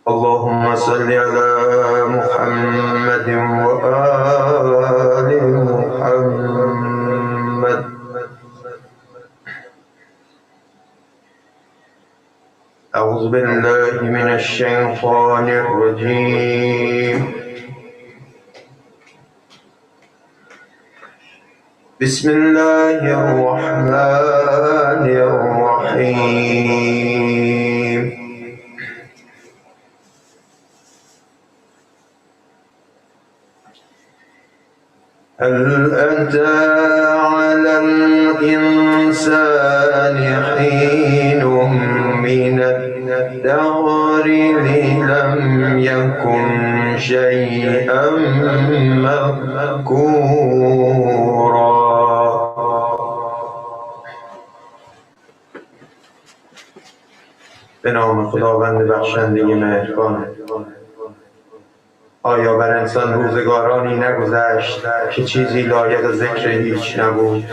اللهم صل على محمد وآل محمد. أعوذ بالله من الشيطان الرجيم. بسم الله الرحمن الرحيم. هل أتى على الإنسان حين من الدهر لم يكن شيئا مذكورا. به نام خداوند بخشنده مهربان. آیا بر انسان روزگارانی نگذشت که چیزی لایق ذکر هیچ نبود؟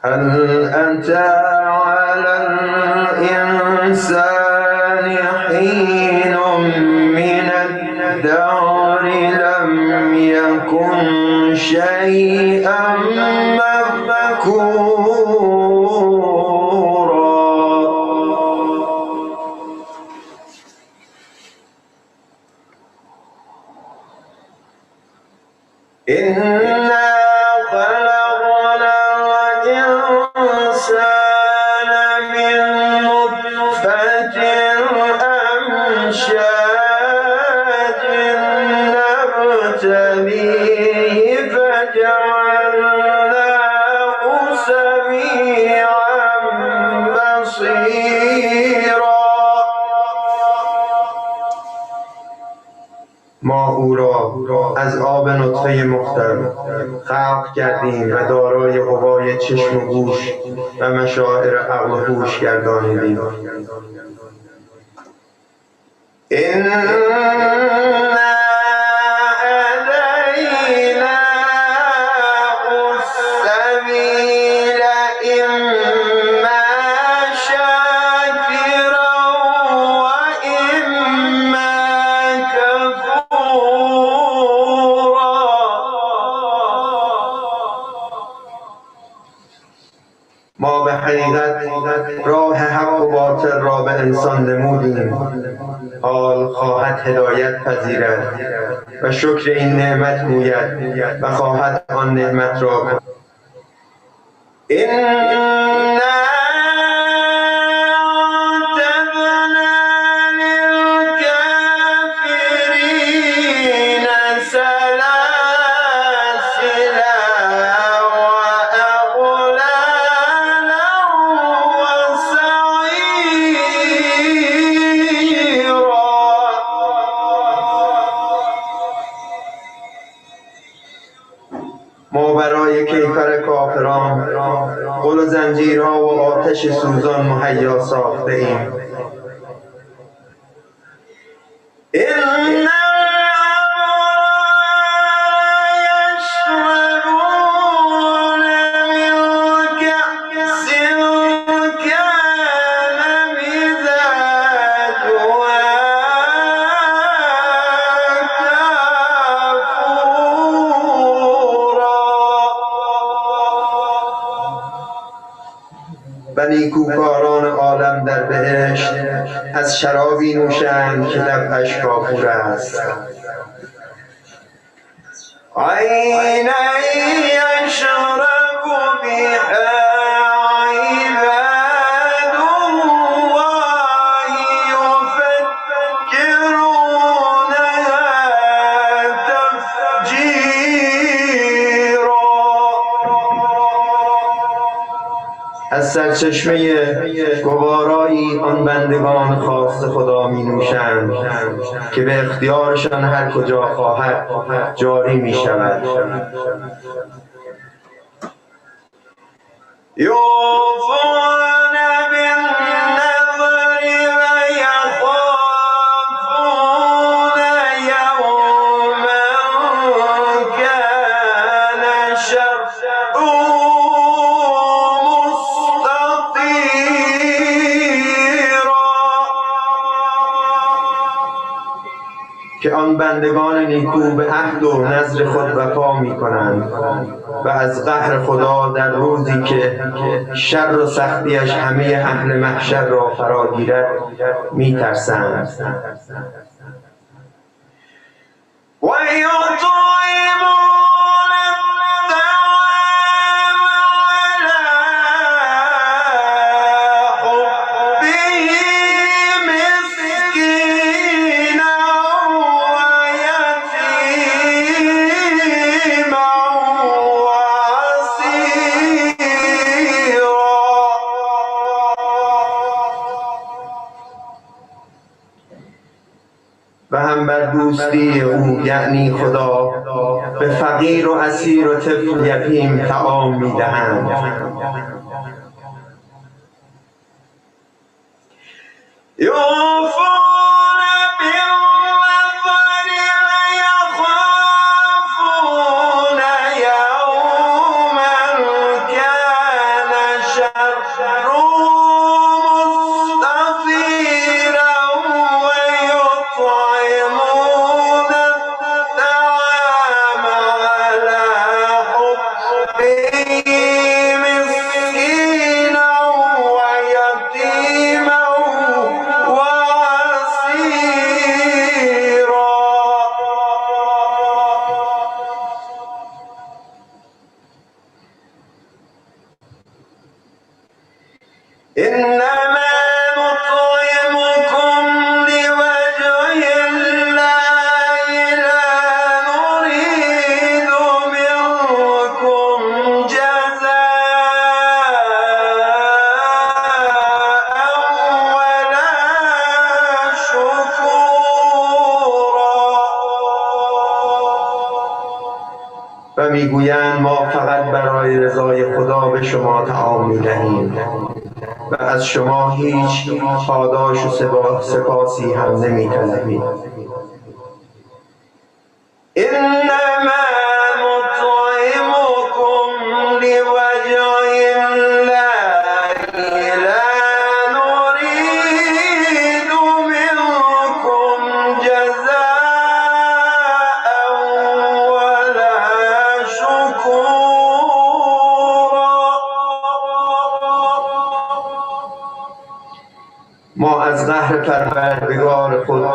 هل أتى على الإنسان حين من الدهر لم يكن شيئا مذكورا. إنا خلقنا الإنسان من نطفة أمشاج نبتليه فجعلناه سميعا بصيرا. ما او را از آب نطفه مختل خلق کردیم و دارای قوای چشم و گوش و مشاعر عقل و هوش گردانیدیم. إنا هديناه السبيل إما شاكرا وإما كفورا. ما به حقیقت راه حق و باطل را به انسان نمودیم، حال خواهد هدایت پذیرد و شکر این نعمت گوید و خواهد آن نعمت را کند. ما برای کیفر کافران غل و زنجیرها و آتش سوزان مهیا ساخته ایم. و نیکوکاران عالم در بهشت از شرابی نوشند که طبعش کافور است. عینا یشرب بها عباد الله یفجرونها تفجیرا. از سرچشمه گوارایی آن بندگان خاص خدا می نوشند که به اختیارشان هر کجا خواهد جاری می شود. یوفون بالنذر و یخافون که آن بندگان نیکو به عهد و نذر خود وفا می کنند و از قهر خدا در روزی که شر و سختیش همه اهل محشر را فرا گیرد می ترسند. و هم بر دوستی او یعنی خدا به فقیر و اسیر و طفل یتیم طعام می‌دهند. و میگویند ما فقط برای رضای خدا به شما طعام می‌دهیم و از شما هیچ پاداش و سپاسی هم نمی‌طلبیم. انما نطعمكم لوجه الله لا نريد منكم جزاء ولا شكورا. ما از قهر پروردگار خود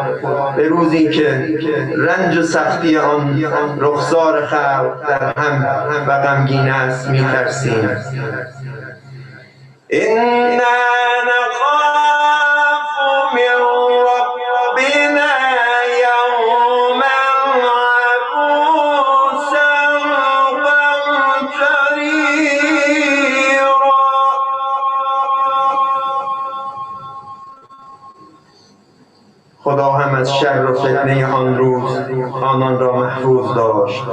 به روزی که رنج و سختی آن رخسار خلق در هم و غمگین است می‌ترسیم. انا نخاف من ربنا یوما عبوسا قمطريرا. خدا هم از شر و فتنه آن روز آنان را محفوظ داشت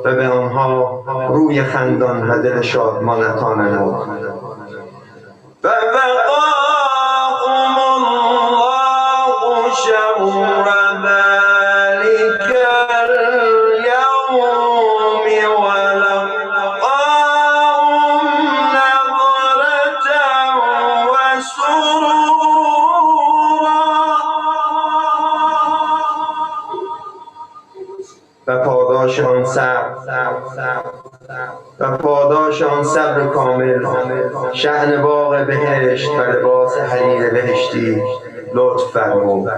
و به آنها روی خندان و دل شادمان عطا نمود. فوقاهم الله شر ذلك اليوم ولقاهم نظرة وسرورا. و پاداش آن صبر کامل، شأن باغ بهشت و لباس حریر بهشتی لطف فرمود.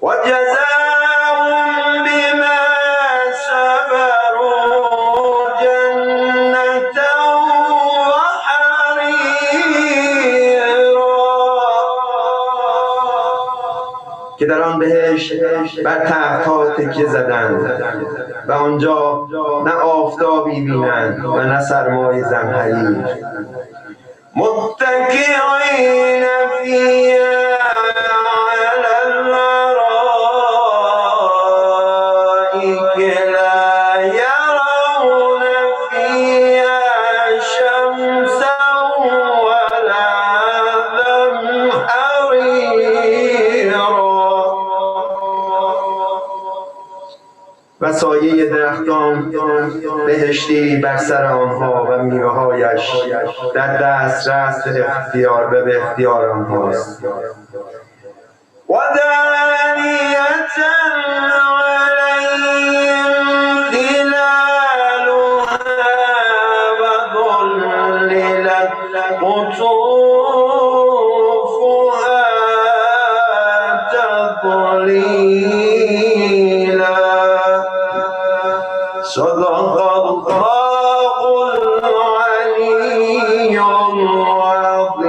و جزاهم بما صبروا جنة و حریرا. که در آن بهشت بر تخت‌ها تکیه زدند و آنجا نه آفتابی بینند و نه سرمای زمهریر. متکئین فیها علی الارائک لا یرون فیها شمسا ولا زمهریرا. و سایه درختان بهشتی بر سر آنها و میوه‌هایش در دسترس به اختیار آنهاست. و دانیة جميلا صدق الله العلي العظيم.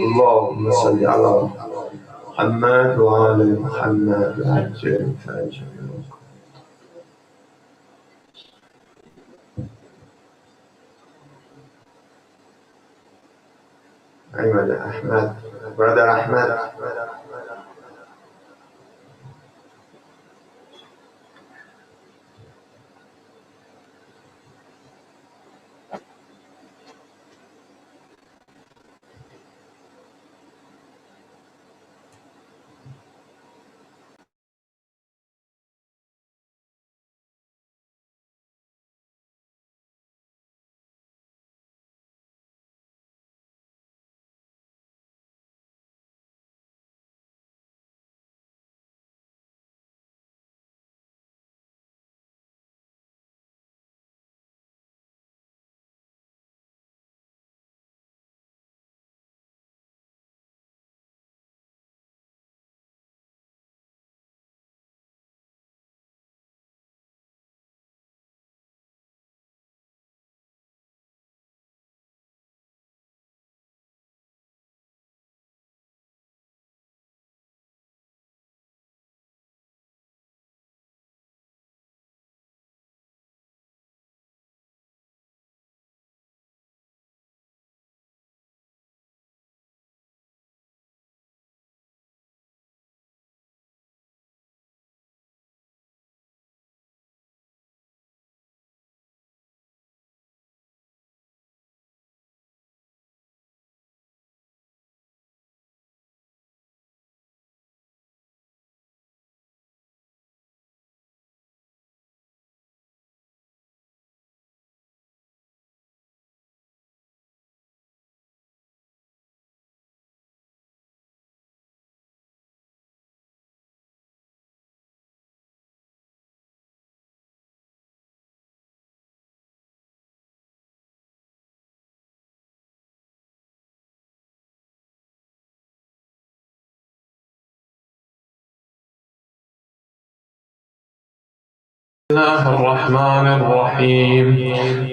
اللهم صل على محمد وآل محمد وعجل فرجهم. Ahmad, brother Ahmad. بسم الله الرحمن الرحيم.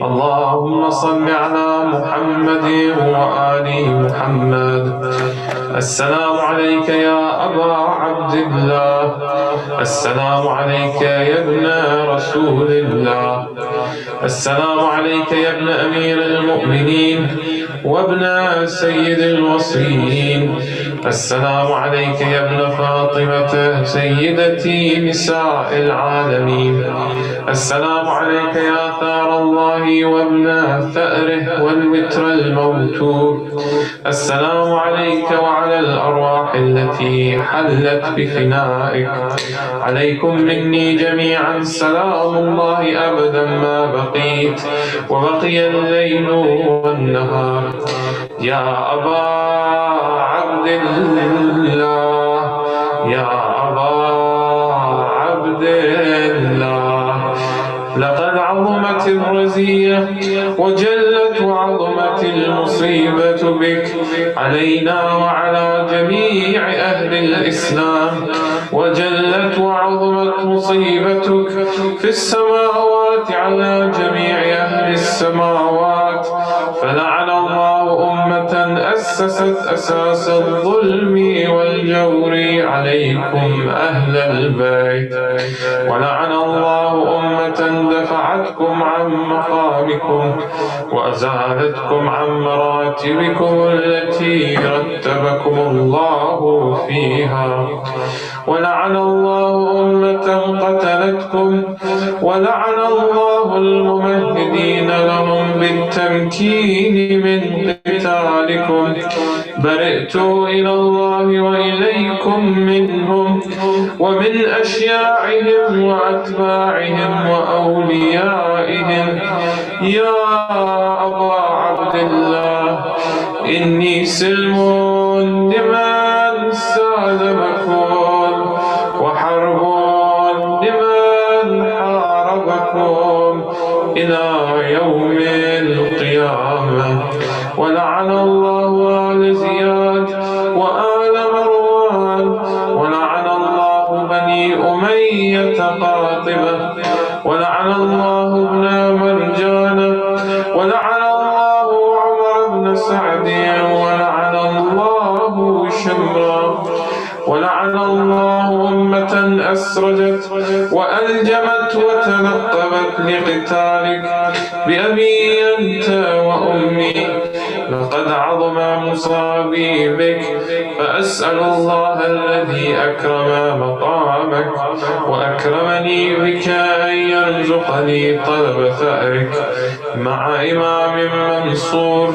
اللهم صل على محمد وآل محمد. السلام عليك يا أبا عبد الله، السلام عليك يا ابن رسول الله، السلام عليك يا ابن أمير المؤمنين وابن سيد الوصيين، السلام عليك يا ابن فاطمة سيدتي نساء العالمين، السلام عليك يا ثار الله وابن ثأره والوتر الموتور، السلام عليك وعلى الأرواح التي حلت بفنائك، عليكم مني جميعا سلام الله أبدا ما بقيت وبقي الليل والنهار. يا أبا عبد الله، يا أبا عبد الله، لقد عظمت الرزية وجلت وعظمت المصيبة بك علينا وعلى جميع أهل الإسلام، وجلت وعظمت مصيبتك في السماوات على جميع أهل السماوات، فلعن الله أمة أسست أساس الظلم والجور عليكم أهل البيت، ولعن الله أمة دفعتكم عن مقامكم وأزالتكم عن مراتبكم التي رتبكم الله فيها، ولعن الله أمة قتلتكم، ولعن الله الممهدين لهم بالتمكين من قتالكم. برئت إلى الله وإليكم منهم ومن أشياعهم وأتباعهم وأوليائهم. يا أبا عبد الله، إني سلم لمن سالمكم وحرب لمن حاربكم إلى يوم القيامة. ولعن الله آل زياد وآل مروان سمية قاطبة، ولعن الله ابن مرجان، ولعن الله عمر بن سعد، ولعن الله شمرا، ولعن الله أمة أسرجت وألجمت وتنقبت لقتالك بأبي أنت وأمي، لقد عظم مصابي بك، فأسأل الله الذي أكرم مقامك وأكرمني بك أن يرزقني طلب ثأرك مع إمام منصور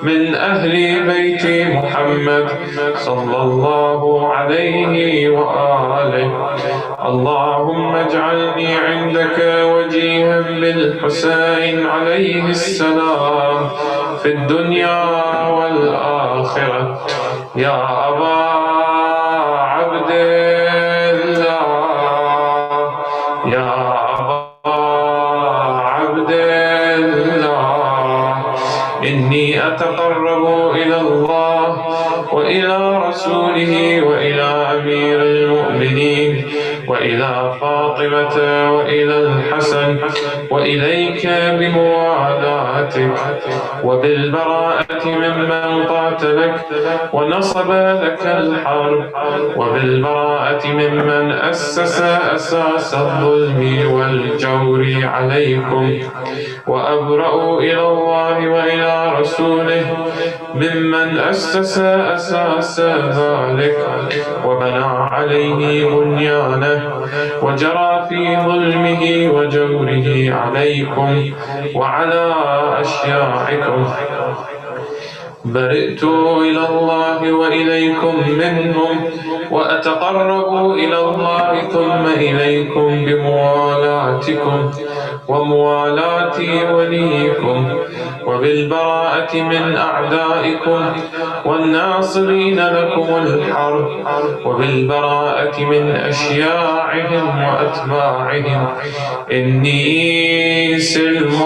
من أهل بيت محمد صلى الله عليه وآله. اللهم اجعلني عندك وجيها بالحسين عليه السلام في الدنيا والآخرة، يا أبا عبد الله، يا أبا عبد الله، إني أتقرب إلى الله وإلى رسوله وإلى أمير المؤمنين وإلى فاطمة وإلى الحسن وإليك بموالاتك وبالبراءة ممن قاتلك ونصب لك الحرب، وبالبراءة ممن أسس أساس الظلم والجور عليكم، وأبرأ إلى الله وإلى رسوله ممن أسس أساس ذلك وبنى عليه بنيانه وجرى في ظلمه وجوره عليكم وعلى أشياعكم. برئت إلى الله وإليكم منهم، وأتقرب إلى الله ثم إليكم بموالاتكم وموالاة وليكم، وبالبراءة من أعدائكم والناصرين لكم الحرب، وبالبراءة من أشياعهم وأتباعهم. إني سلم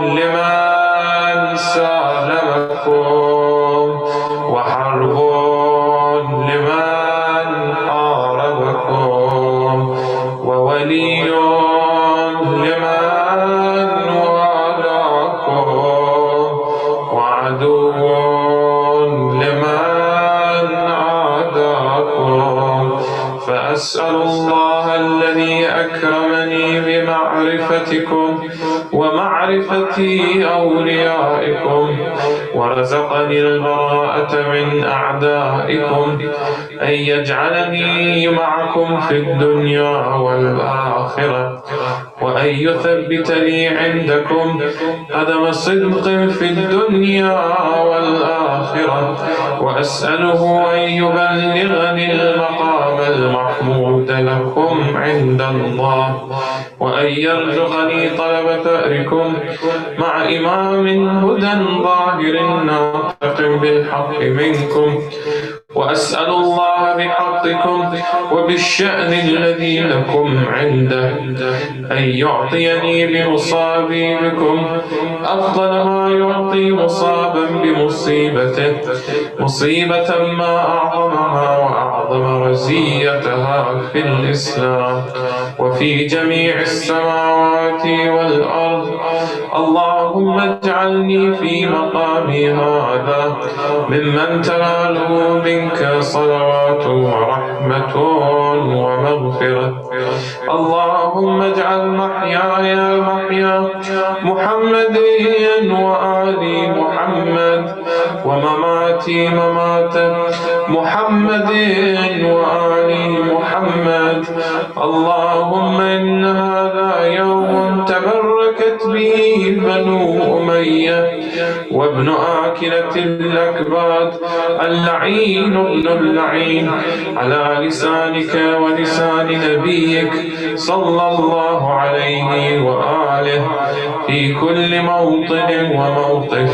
لمن سالمكم وحرب لمن حاربكم، وولي لمن والاكم، وعدو لمن عاداكم. فأسأل الله الذي أكرمني بمعرفتكم ومعرفة أوليائكم ورزقني البراءة من أعدائكم أن يجعلني معكم في الدنيا والآخرة، وأن يثبت لي عندكم قدم صدق في الدنيا والآخرة، وأسأله أن يبلغني المقام المحمود لكم عند الله، وأن يرزقني طلب ثأركم مع إمام هدى ظاهر ناطق بالحق منكم. وأسأل الله بحقكم وبالشأن الذي لكم عنده أن يعطيني بمصابي بكم أفضل ما يعطي مصابا بمصيبته، مصيبة ما أعظمها وأعظم رزيتها في الإسلام وفي جميع السماوات والأرض. اللهم اجعلني في مقامي هذا ممن تناله منك صلوات ورحمة ومغفرة. اللهم اجعل محياي محيا محمد وآل محمد، ومماتي ممات محمد وآل محمد. اللهم إن هذا يوم تبركت به بنو أمية وابن آكلة الأكباد اللعين ابن اللعين على لسانك ولسان نبيك صلى الله عليه وآله في كل موطن وموقف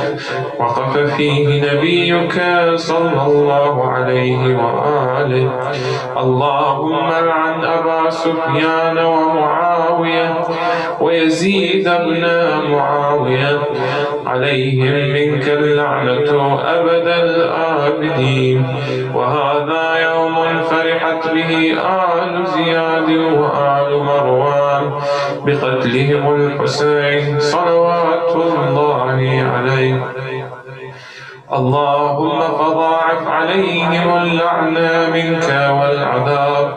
وقف فيه نبيك صلى الله عليه وآله. اللهم لعن أبا سفيان ومعاوية ويزيد بن معاوية عليهم منك اللعنة أبد الآبدين. وهذا يوم فرحت به آل زياد وآل مروان بقتلهم الحسين صلوات الله عليه. اللهم فضاعف عليهم اللعنة منك والعذاب.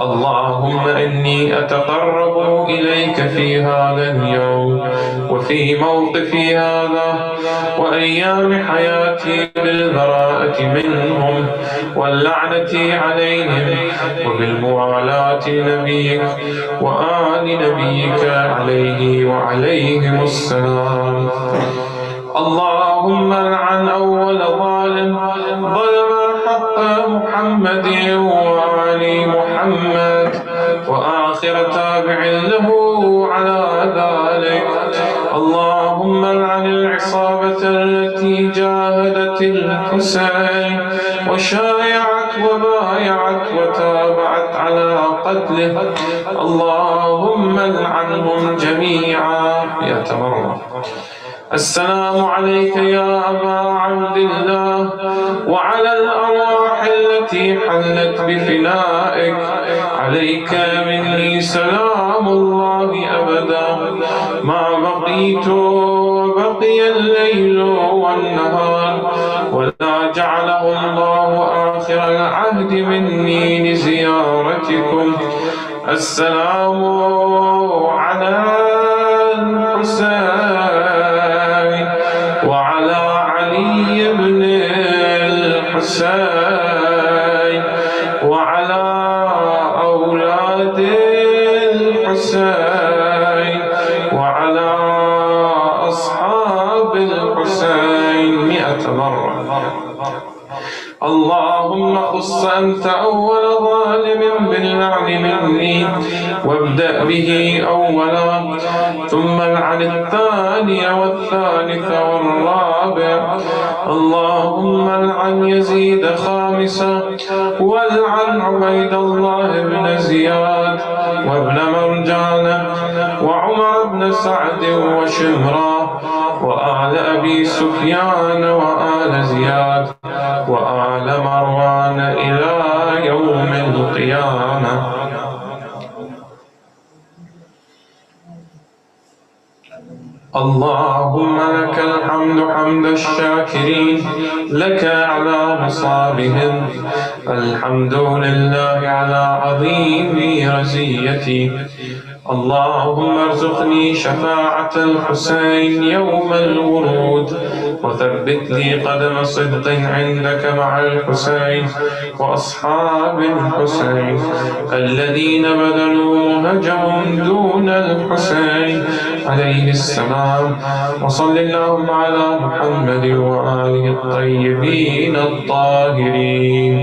اللهم إني أتقرب إليك في هذا اليوم وفي موقفي هذا وأيام حياتي بالبراءة منهم واللعنة عليهم وبالموالاة لنبيك وآل نبيك عليه وعليهم السلام. اللهم لعن أول ظالم ظلم حق محمد وآل محمد وآخر تابع له على ذلك. اللهم لعن العصابة التي جاهدت الحسين وشايعت وبايعت وتابعت على قتله. اللهم لعنهم جميعا. يتمرد. السلام عليك يا أبا عبد الله وعلى الأرواح التي حلت بفنائك. عليك مني سلام الله أبدا ما بقيت وبقي الليل والنهار، ولا جعله الله آخر العهد مني لزيارتكم. السلام على الحسين وعلى علي بن الحسين وعلى أولاد الحسين وعلى أصحاب الحسين 100 مرة. اللهم خص أنت أول ظالم باللعن مني وابدأ به أولا، ثم العن الثاني والثالث والرابع. اللهم العن يزيد خامسا، والعن عبيد الله بن زياد وابن مرجان وعمر بن سعد وشمرا وآل أبي سفيان وآل زياد وآل مروان إلى يوم القيامة. اللهم لك الحمد حمد الشاكرين، لك على مصابهم. الحمد لله على عظيم رزيتي. اللهم ارزقني شفاعة الحسين يوم الورود، وثبت لي قدم صدق عندك مع الحسين وأصحاب الحسين الذين بذلوا مهجهم دون الحسين عليه السلام. وصل اللهم على محمد وآله الطيبين الطاهرين.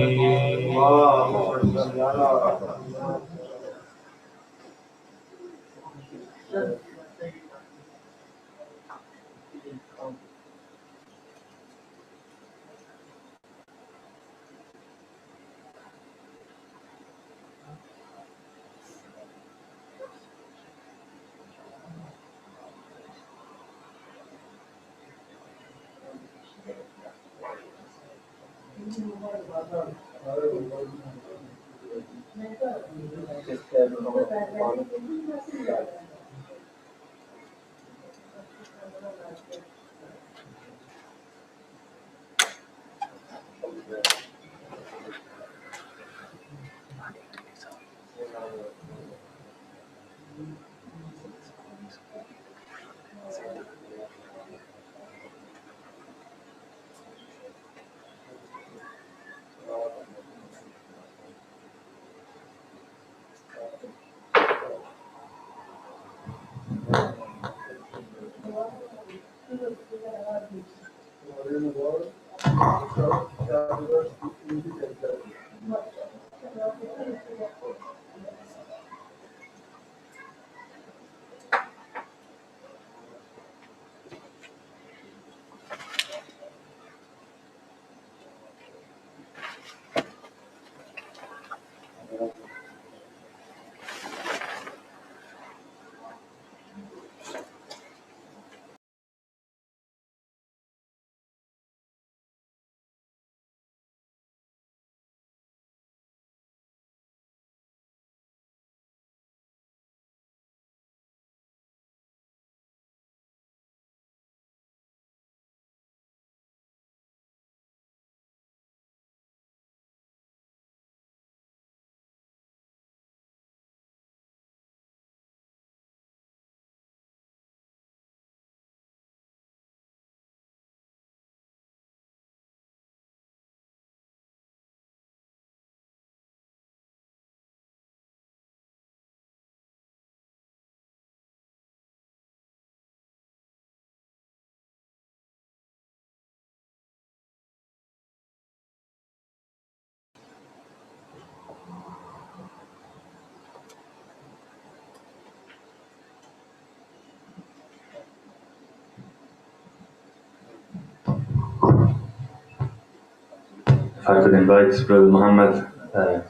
If I could invite Brother Muhammad to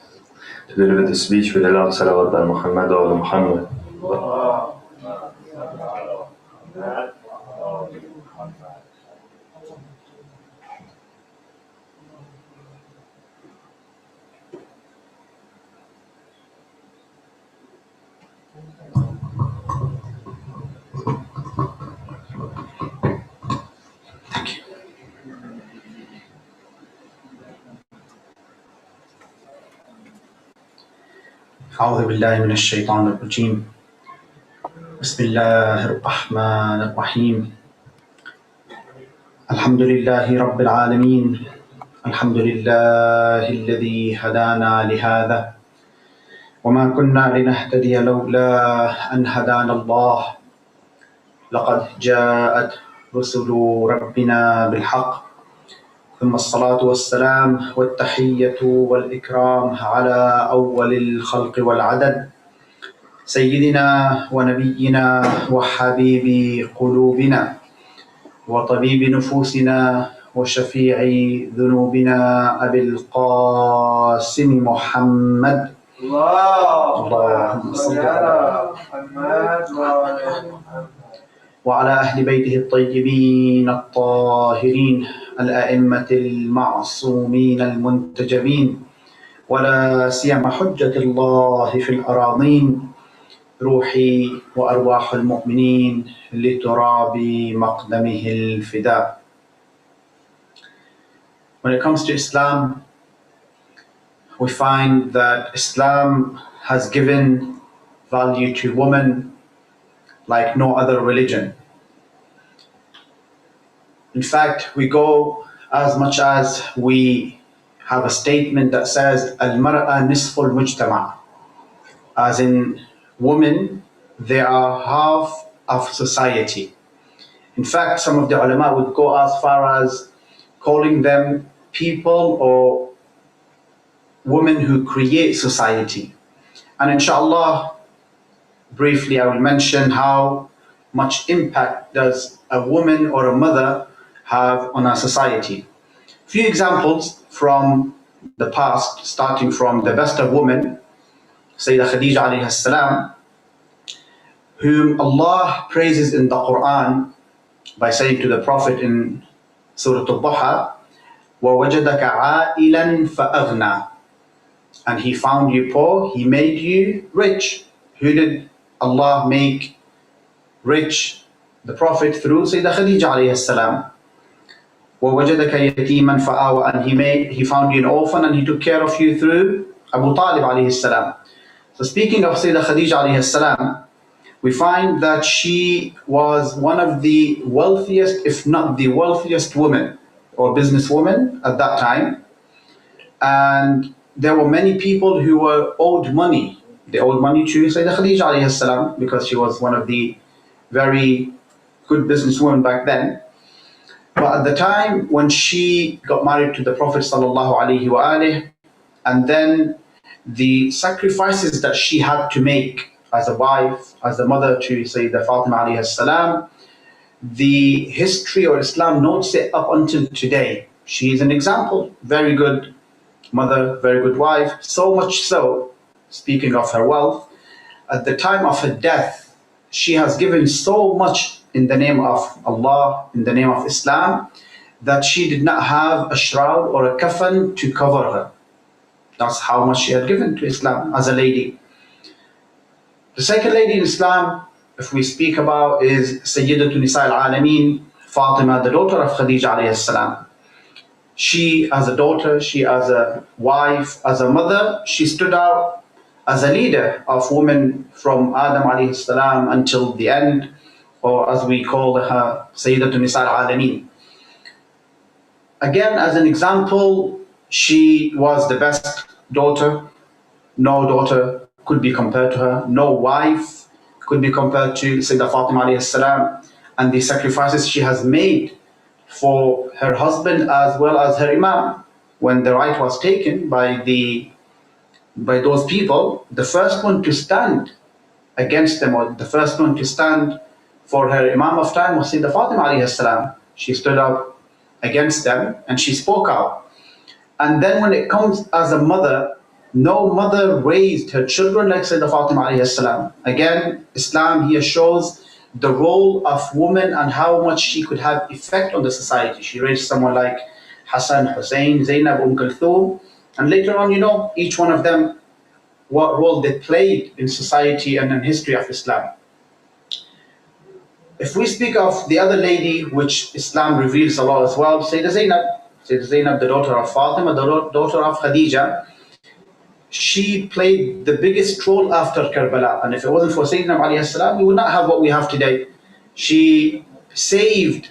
deliver the speech with a loud salawat al Muhammad or Muhammad. أعوذ بالله من الشيطان الرجيم بسم الله الرحمن الرحيم الحمد لله رب العالمين الحمد لله الذي هدانا لهذا وما كنا لنهتدي لولا أن هدانا الله لقد جاءت رسل ربنا بالحق ثم الصلاة والسلام والتحية والإكرام على أول الخلق والعدد سيدنا ونبينا وحبيب قلوبنا وطبيب نفوسنا وشفيع ذنوبنا أبي القاسم محمد اللهم صل على محمد وعلى أهل بيته الطيبين الطاهرين الأئمة المعصومين المنتجبين ولا سيما حجة الله في الأراضين روحي وأرواح المؤمنين لتراب مقدمه الفداء. When it comes to Islam, we find that Islam has given value to women like no other religion. In fact, we go as much as we have a statement that says Al-Mar'a Nisful Mujtama, as in women, they are half of society. In fact, some of the ulama would go as far as calling them people or women who create society. And inshallah, briefly I will mention how much impact does a woman or a mother have on our society. Few examples from the past, starting from the best of women, Sayyidah Khadija alayhi salam, whom Allah praises in the Quran by saying to the Prophet in Surah Al-Duha, وَوَجَدَكَ عَائِلًا فَأَغْنَى, and He found you poor, He made you rich. Who did Allah make rich? The Prophet through Sayyidah Khadija alayhi salam. وَوَجَدَكَ يَتِيمًا فَآوَى, and He found you an orphan and He took care of you through Abu Talib alayhi salam. So speaking of Sayyidah Khadija alayhi salam, we find that she was one of the wealthiest, if not the wealthiest woman or businesswoman at that time. And there were many people who were owed money. They owed money to Sayyidah Khadija alayhi salam because she was one of the very good businesswomen back then. But at the time when she got married to the Prophet sallallahu alaihi wasallam, and then the sacrifices that she had to make as a wife, as a mother to Sayyidah Fatima alayhi salam, the history or Islam notes it up until today. She is an example, very good mother, very good wife, so much so, speaking of her wealth, at the time of her death, she has given so much in the name of Allah, in the name of Islam, that she did not have a shroud or a kafan to cover her. That's how much she had given to Islam as a lady. The second lady in Islam, if we speak about, is Sayyidatu Nisa al-Alameen, Fatima, the daughter of Khadija alayhi salam. She as a daughter, she as a wife, as a mother, she stood out as a leader of women from Adam alayhi salam until the end, or as we call her, Sayyidatu Nisa al-Alameen. Again, as an example, she was the best daughter. No daughter could be compared to her. No wife could be compared to Sayyidah Fatima alayhi salam, and the sacrifices she has made for her husband as well as her imam. When the right was taken by those people, the first one to stand against them, or the first one to stand for her imam of time, was Sayyidah Fatima alayhi salam. She stood up against them and she spoke out. And then when it comes as a mother, no mother raised her children like Sayyidah Fatima alayhi salam. Again, Islam here shows the role of woman and how much she could have effect on the society. She raised someone like Hassan, Hussein, Zainab, Kulthum, and later on, each one of them, what role they played in society and in history of Islam. If we speak of the other lady, which Islam reveals a lot as well, Sayyidah Zainab, the daughter of Fatima, the daughter of Khadija, she played the biggest role after Karbala. And if it wasn't for Sayyidina alayhi salam, we would not have what we have today. She saved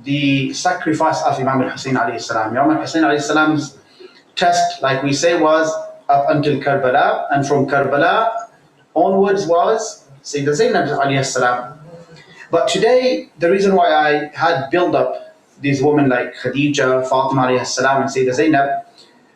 the sacrifice of Imam al-Hussein alayhi salam. Imam al-Hussein alayhi salam's test, like we say, was up until Karbala, and from Karbala onwards was Sayyidah Zainab alayhi salam. But today, the reason why I had built up these women like Khadija, Fatima alayhi salam, and Sayyidah Zainab,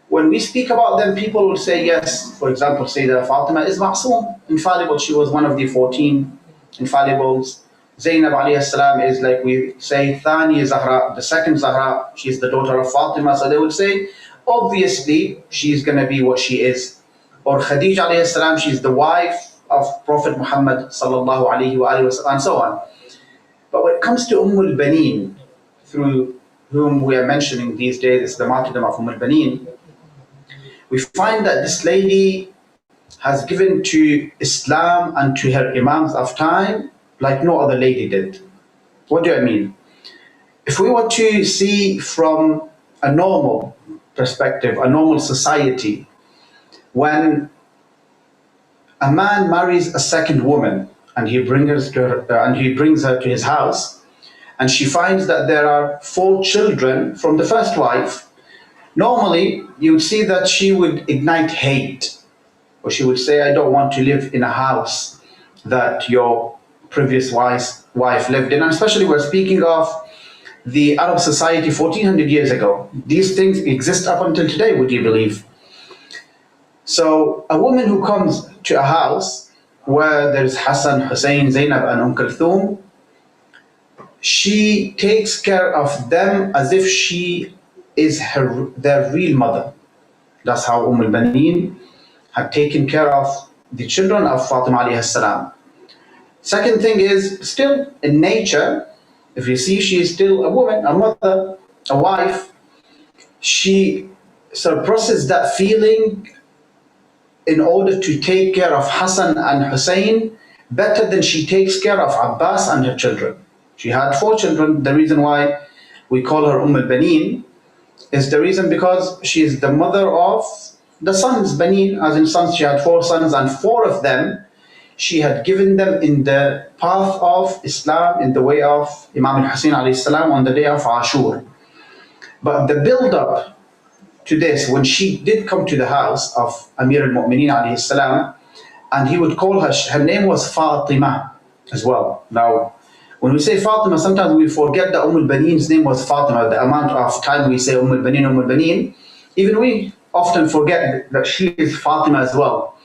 when we speak about them, people will say, yes, for example, Sayyidah Fatima is ma'soom, infallible. She was one of the 14 infallibles. Zainab alayhi salam is, like we say, Thani Zahra, the second Zahra. She's the daughter of Fatima. So they would say, obviously, she's going to be what she is. Or Khadija alayhi salam, she's the wife of Prophet Muhammad sallallahu alayhi wa sallam, and so on. But when it comes to Ummol Banin, through whom we are mentioning these days, is the martyrdom of Ummol Banin, we find that this lady has given to Islam and to her imams of time like no other lady did. What do I mean? If we were to see from a normal perspective, a normal society, when a man marries a second woman and he brings her to his house, and she finds that there are 4 children from the first wife, normally, you would see that she would ignite hate, or she would say, I don't want to live in a house that your previous wife lived in. And especially we're speaking of the Arab society 1400 years ago. These things exist up until today, would you believe? So a woman who comes to a house where there's Hassan, Hussein, Zainab, and Kulthum, she takes care of them as if she is their real mother. That's how Ummul Banin had taken care of the children of Fatima alayhi salam. Second thing is, still in nature, if you see, she is still a woman, a mother, a wife. She suppresses that feeling in order to take care of Hassan and Hussein better than she takes care of Abbas and her children. She had 4 children. The reason why we call her Ummul Banin is the reason because she is the mother of the sons, Banin, as in sons. She had 4 sons, and 4 of them, she had given them in the path of Islam, in the way of Imam al-Hussein alayhi salam on the day of Ashur. But the build-up to this, when she did come to the house of Amir al-Mu'mineen alayhi salam, and he would call her name was Fatima as well. Now, when we say Fatima, sometimes we forget that Banin's name was Fatima. The amount of time we say Banin, even we often forget that she is Fatima as well.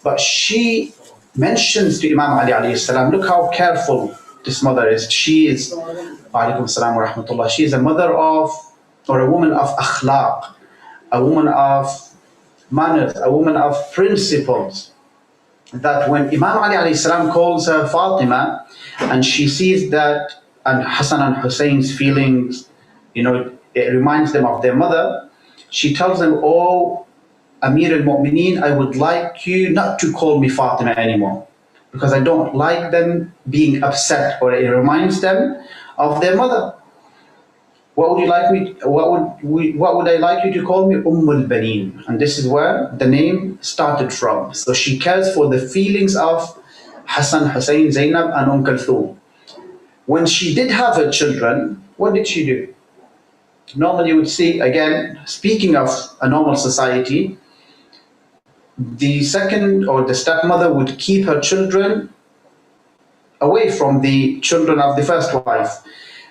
But she mentions to Imam Ali alayhi salam, look how careful this mother is. She is, alaykum salam wa rahmatullah, she is a mother of, or a woman of akhlaq, a woman of manners, a woman of principles. That when Imam Ali alayhi salam calls her Fatima, and she sees that, and Hassan and Hussein's feelings, it reminds them of their mother, she tells them, oh, Amir al-Mu'mineen, I would like you not to call me Fatima anymore, because I don't like them being upset, or it reminds them of their mother. What would I like you to call me? Ummul Banin. And this is where the name started from. So she cares for the feelings of Hassan, Hussein, Zainab, and Kulthum. When she did have her children, what did she do? Normally you would see, again, speaking of a normal society, the second or the stepmother would keep her children away from the children of the first wife.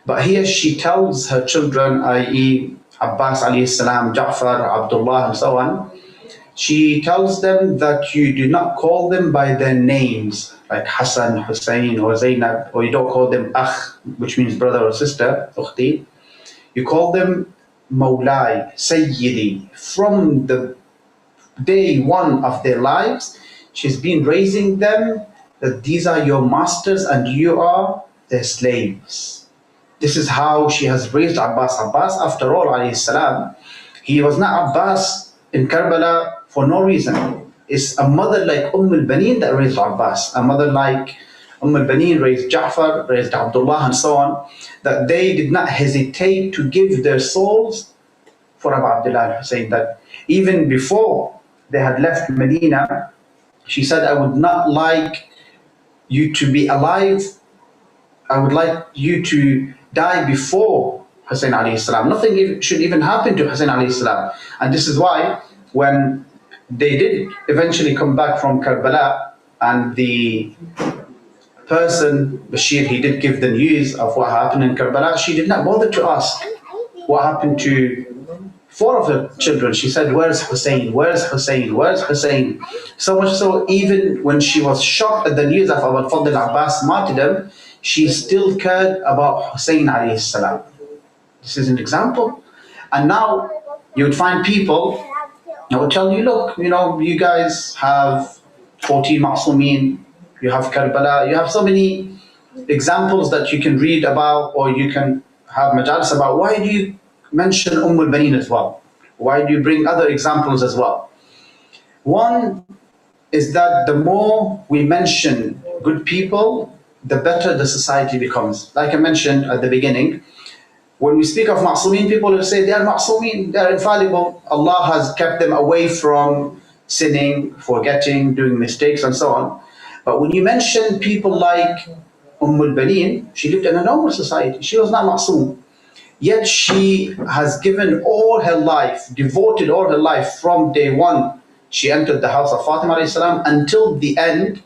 But here she tells her children, i.e. Abbas alayhi salam, Ja'far, Abdullah, and so on, she tells them that you do not call them by their names, like Hassan, Hussein, or Zainab, or you don't call them Akh, which means brother or sister, Ukhti. You call them Mawlai, Sayyidi, from the day one of their lives, she's been raising them that these are your masters and you are their slaves. This is how she has raised Abbas. Abbas, after all, alayhi salam, he was not Abbas in Karbala for no reason. It's a mother like Banin that raised Abbas, a mother like Banin raised Ja'far, raised Abdullah, and so on, that they did not hesitate to give their souls for Abu Abdullah Hussein. That even before they had left Medina, she said, I would not like you to be alive. I would like you to die before Hussein alayhi salam. Nothing should even happen to Hussein alayhi salam. And this is why when they did eventually come back from Karbala, and the person, Bashir, he did give the news of what happened in Karbala, she did not bother to ask what happened to 4 of her children. She said, where's Hussein? Where's Hussein? Where's Hussein? So much so, even when she was shocked at the news of Abu Fadl Abbas martyrdom, she still cared about Hussein alayhi salam. This is an example. And now you would find people that would tell you, look, you guys have 14 Ma'sumin, you have Karbala, you have so many examples that you can read about, or you can have majalis about. Why do you mention Banin as well? Why do you bring other examples as well? One is that the more we mention good people, the better the society becomes. Like I mentioned at the beginning, when we speak of Ma'sumin, people will say they are Ma'sumin, they are infallible. Allah has kept them away from sinning, forgetting, doing mistakes, and so on. But when you mention people like Banin, she lived in a normal society. She was not Ma'sum. Yet she has given all her life, devoted all her life from day one. She entered the house of Fatima alayhi salam until the end.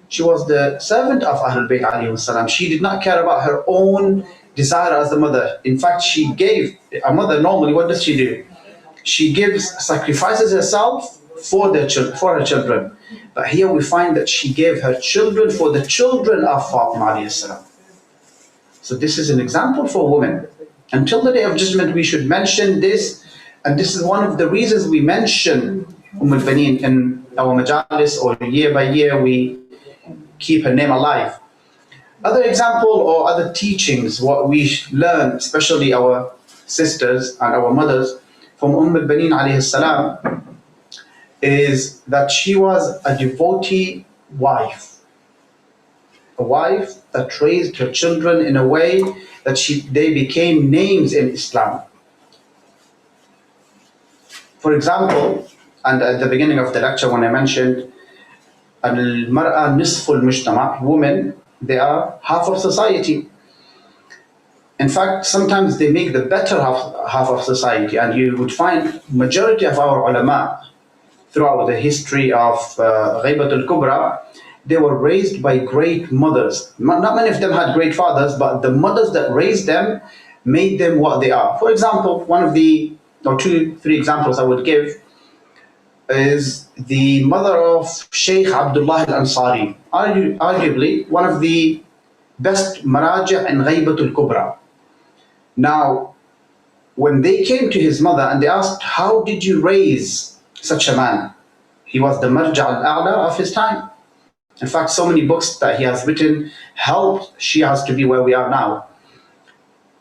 She was the servant of Ahlul Bayt alayhi salam. She did not care about her own desire as a mother. In fact, she gave, a mother normally, what does she do? She sacrifices herself for her children. But here we find that she gave her children for the children of Fatima alayhi salam. So this is an example for women. Until the Day of Judgment, we should mention this, and this is one of the reasons we mention Banin in our majalis, or year by year we keep her name alive. Other example or other teachings, what we learn, especially our sisters and our mothers, from Banin alayhi salam, is that she was a devotee wife. A wife that raised her children in a way that they became names in Islam. For example, and at the beginning of the lecture when I mentioned al-mar'a nisful mujtama, women, they are half of society. In fact, sometimes they make the better half of society, and you would find majority of our ulama throughout the history of Ghaibat al-Kubra, they were raised by great mothers. Not many of them had great fathers, but the mothers that raised them made them what they are. For example, one of the, or 2-3 examples I would give is the mother of Sheikh Abdullah al-Ansari, arguably one of the best maraja in Ghaibat al-Kubra. Now, when they came to his mother and they asked, how did you raise such a man? He was the marja al-a'la of his time. In fact, so many books that he has written helped Shias to be where we are now.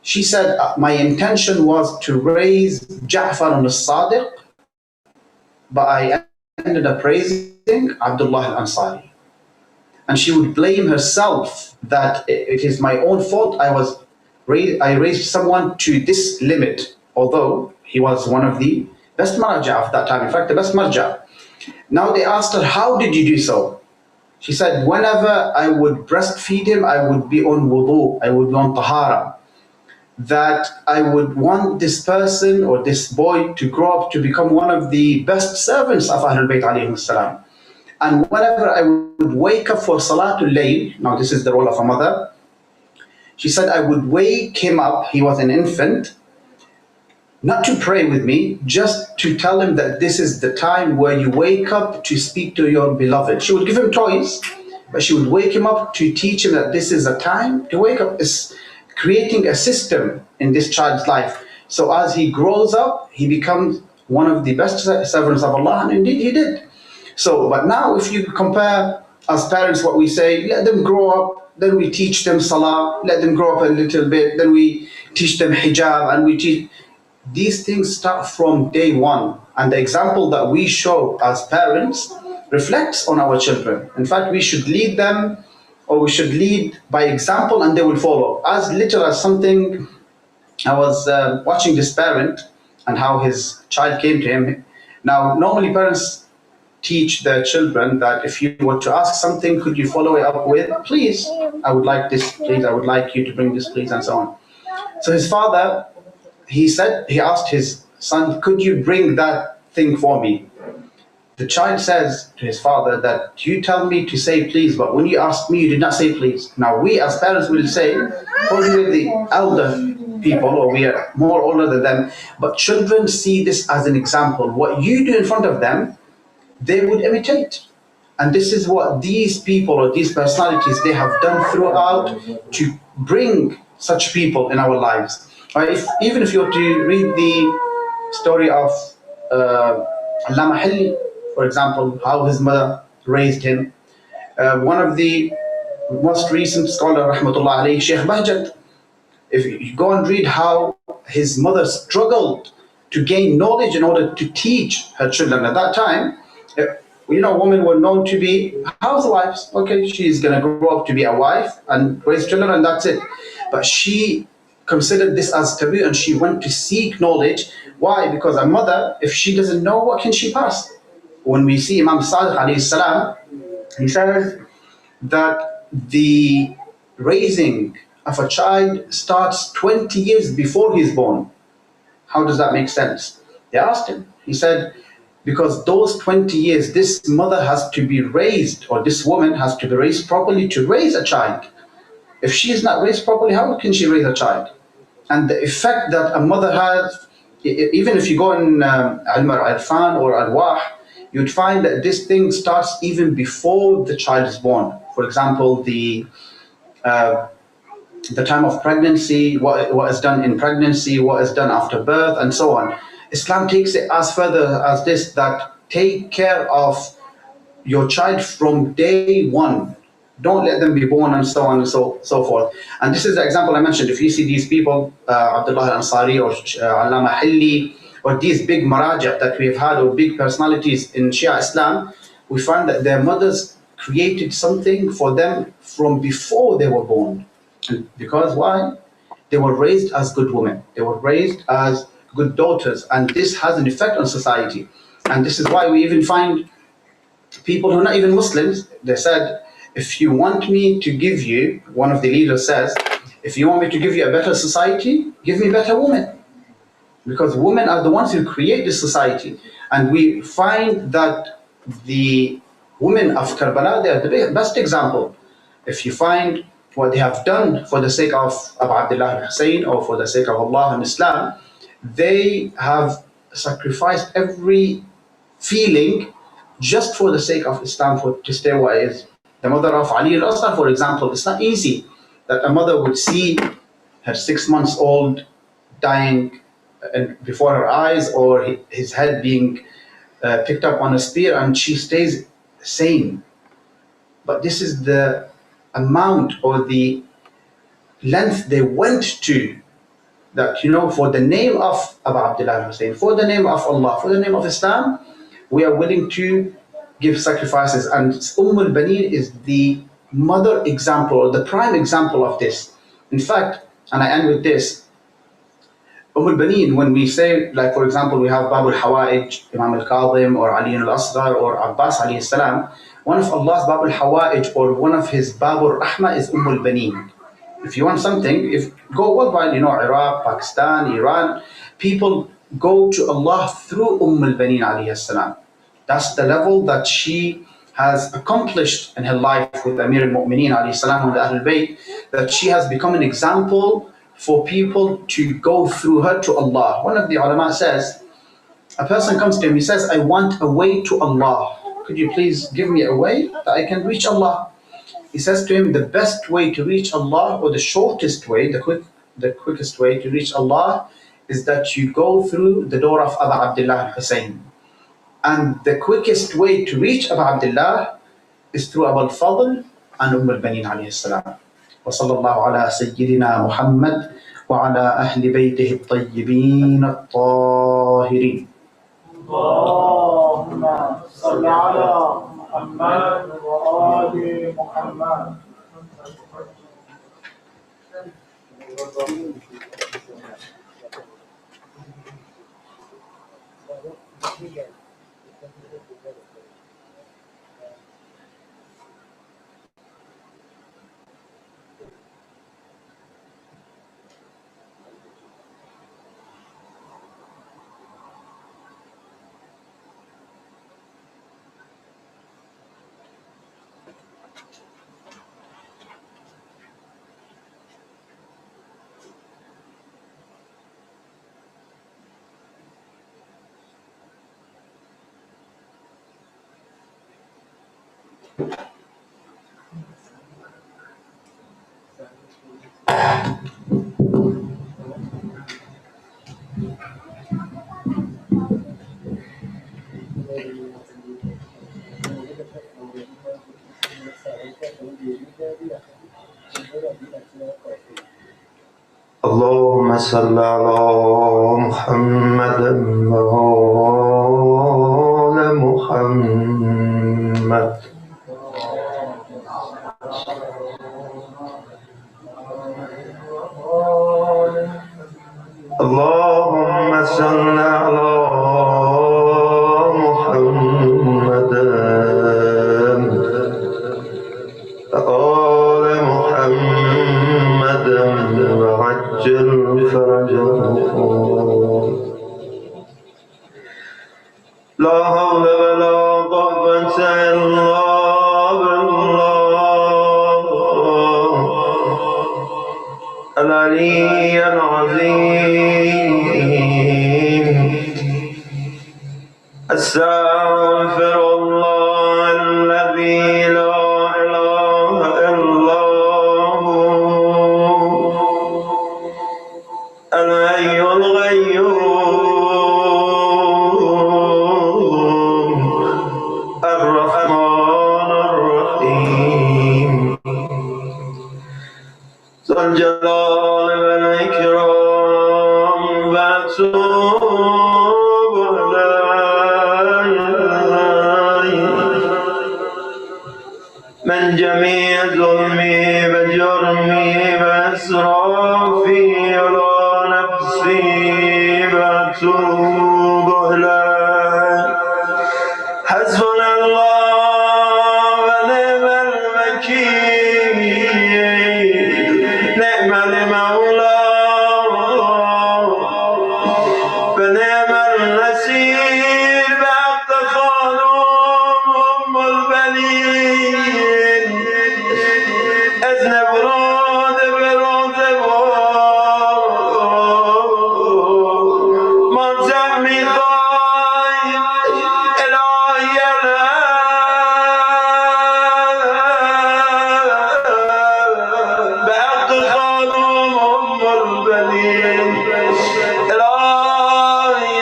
She said, my intention was to raise Ja'far al-Sadiq, but I ended up raising Abdullah al-Ansari. And she would blame herself that it is my own fault. I raised someone to this limit, although he was one of the best marja of that time. In fact, the best marja. Now they asked her, how did you do so? She said, whenever I would breastfeed him, I would be on wudu, I would be on tahara. That I would want this person or this boy to grow up to become one of the best servants of Ahlul Bayt alayhi salam. And whenever I would wake up for Salatul Layl, now this is the role of a mother, she said I would wake him up, he was an infant, not to pray with me, just to tell him that this is the time where you wake up to speak to your beloved. She would give him toys, but she would wake him up to teach him that this is a time to wake up. It's creating a system in this child's life So as he grows up, he becomes one of the best servants of Allah, and indeed he did. So, but now if you compare as parents what we say, let them grow up, then we teach them salah, let them grow up a little bit, then we teach them hijab, and we teach. These things start from day one. And the example that we show as parents reflects on our children. In fact, we should lead them, or we should lead by example, and they will follow. As little as something, I was watching this parent and how his child came to him. Now, normally parents teach their children that if you were to ask something, could you follow it up with, please, I would like this, please, I would like you to bring this, please, and so on. So his father, he asked his son, could you bring that thing for me? The child says to his father that you tell me to say please, but when you asked me, you did not say please. Now we as parents will say, probably with the elder people, or we are more older than them, but children see this as an example. What you do in front of them, they would imitate. And this is what these people or these personalities, they have done throughout to bring such people in our lives. Even if you were to read the story of Allama Hilli, for example, how his mother raised him. One of the most recent scholar, Rahmatullah alayhi, Sheikh Bahjat, if you go and read how his mother struggled to gain knowledge in order to teach her children. At that time, women were known to be housewives. Okay, she's going to grow up to be a wife and raise children, and that's it. But she considered this as taboo, and she went to seek knowledge. Why? Because a mother, if she doesn't know, what can she pass? When we see Imam Sadiq alayhi salam, he says that the raising of a child starts 20 years before he's born. How does that make sense? They asked him. He said, because those 20 years, this mother has to be raised, or this woman has to be raised properly to raise a child. If she is not raised properly, how can she raise a child? And the effect that a mother has, even if you go in Ilm al-Irfan or Al-Wah, you'd find that this thing starts even before the child is born. For example, the time of pregnancy, what is done in pregnancy, what is done after birth, and so on. Islam takes it as further as this, that take care of your child from day one. Don't let them be born, and so on and so forth. And this is the example I mentioned. If you see these people, Abdullah al-Ansari or Allama Hilli, or these big maraja that we've had, or big personalities in Shia Islam, we find that their mothers created something for them from before they were born. Because why? They were raised as good women. They were raised as good daughters, and this has an effect on society. And this is why we even find people who are not even Muslims, they said, if you want me to give you, one of the leaders says, if you want me to give you a better society, give me better women. Because women are the ones who create this society. And we find that the women of Karbala, they are the best example. If you find what they have done for the sake of Abu Abdullah al-Hussein, or for the sake of Allah and Islam, they have sacrificed every feeling just for the sake of Islam, to stay where it is. The mother of Ali al-Asghar, for example, it's not easy that a mother would see her 6 months old dying before her eyes, or his head being picked up on a spear, and she stays sane. But this is the amount or the length they went to, that, for the name of Abu Abdullah Hussein, for the name of Allah, for the name of Islam, we are willing to give sacrifices. And Ummol Banin is the mother example, or the prime example of this. In fact, and I end with this, Ummol Banin, when we say, like for example, we have Bab al-Hawa'ij, Imam al-Kadhim, or Ali al-Asghar, or Abbas alayhi salam, one of Allah's Bab al-Hawa'ij, or one of his Bab al-Rahmah is Ummol Banin. If you want something, go worldwide, Iraq, Pakistan, Iran, people go to Allah through Ummol Banin alayhi salam. That's the level that she has accomplished in her life with Amir al-Mu'mineen alayhi salam and the Ahlul Bayt, that she has become an example for people to go through her to Allah. One of the ulama says, a person comes to him, he says, I want a way to Allah. Could you please give me a way that I can reach Allah? He says to him, the best way to reach Allah, or the shortest way, the quickest way to reach Allah, is that you go through the door of Abu Abdullah al-Hussein. And the quickest way to reach Abu Abdullah is through Abu al-Fadl and Banin alayhi salam. وصلى الله على سيدنا محمد وعلى أهل بيته الطيبين الطاهرين. اللهم صل على محمد وآل محمد. اللهم صل على محمد وآل محمد. اللهم صل على محمد وآل محمد وعجل فرجهم. لا حول ولا قوة إلا بالله العلي العظيم. أستغفر الله الذي لا إله إلا هو الحي القيوم الرحمن الرحيم ذو الجلال والإكرام وأتوب من جميع ظلمي وجرمي وإسرافي على نفسي وأتوب إليه. حسبنا الله ونعم الوكيل نعم المولى ونعم النصير بحق خانم أم البنين اذنب راد براد ما تمی خواهی الهی بحق خانم أم البنين الهی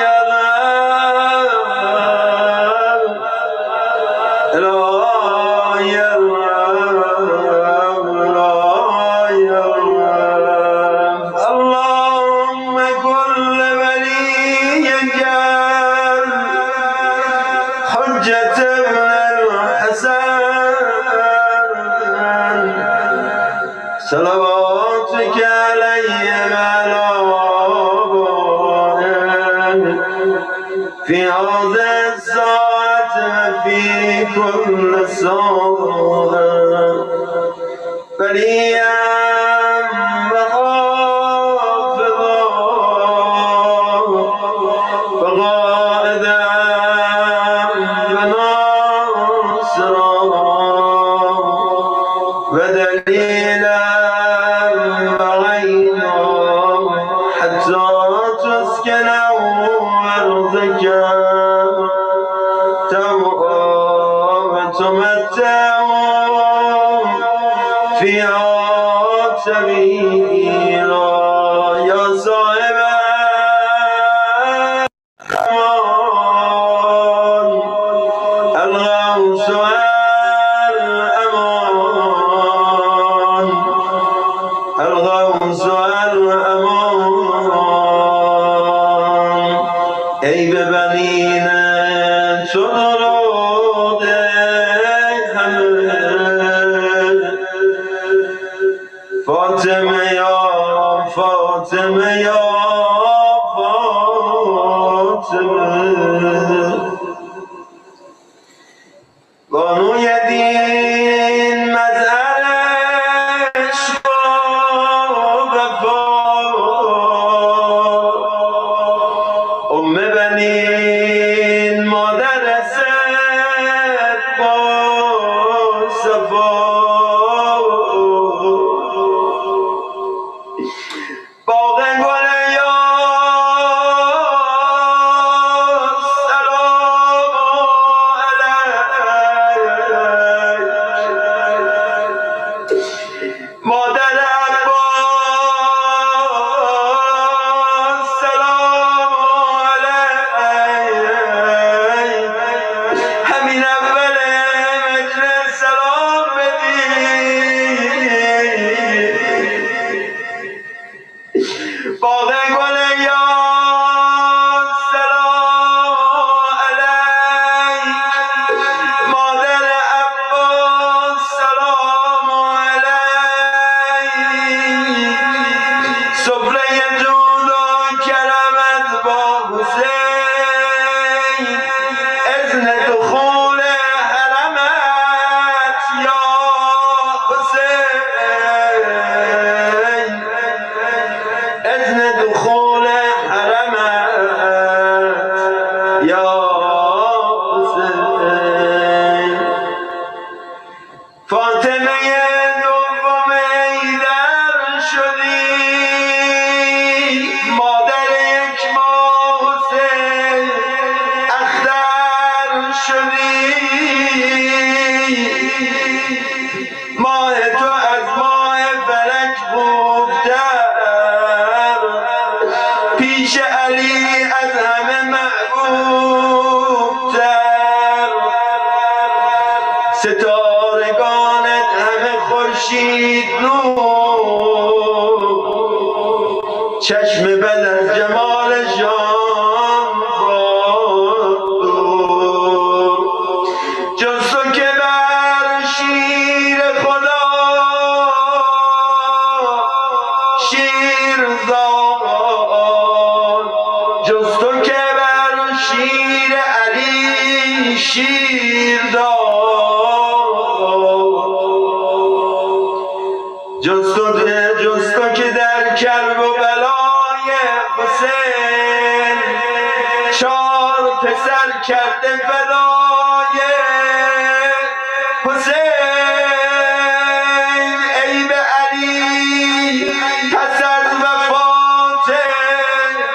اللهم كل وليك حجة ابن الحسن صلواتك عليه وعلى آبائه في هذه الساعة وفي كل ساعة وليا وحافظا وقائدا وناصرا ودليلا وعينا حتى تسكنه أرضك وتمتعه فيها سبيلا يا صاحب الغوث والأمان الغوث والأمان ای به بنین تو درود همه فاطمه یا فاطمه یا فاطمه بانوی دین مظهر عشق و وفات ام بنین مادر صدق با صفا باغ گل یاس سلام علیک مادر عباس سلام علیک همین اول مجلس سلام بدید باغ گل یاد سلام علیک مادر عباس سلام علیک سفره جود و کرمت با حسین اذن دخول حرمت یا حسین اذن دخول حرمت یا حسین فاطمه دوم حیدر شدی مادر یک ماه حسین اختر شدی ماه تو از ماه فلک خوبتر پیش علی از همه محبوبتر ستارگانت همه خورشید نور چشم بد از جمالشان دور جز تو که بر شیر خدا شیرزاد جز تو که بر شیر علی شیر داد جز تو که در کرب و بلای حسین چار پسر کرده فدای حسین ای به علی پس از وفات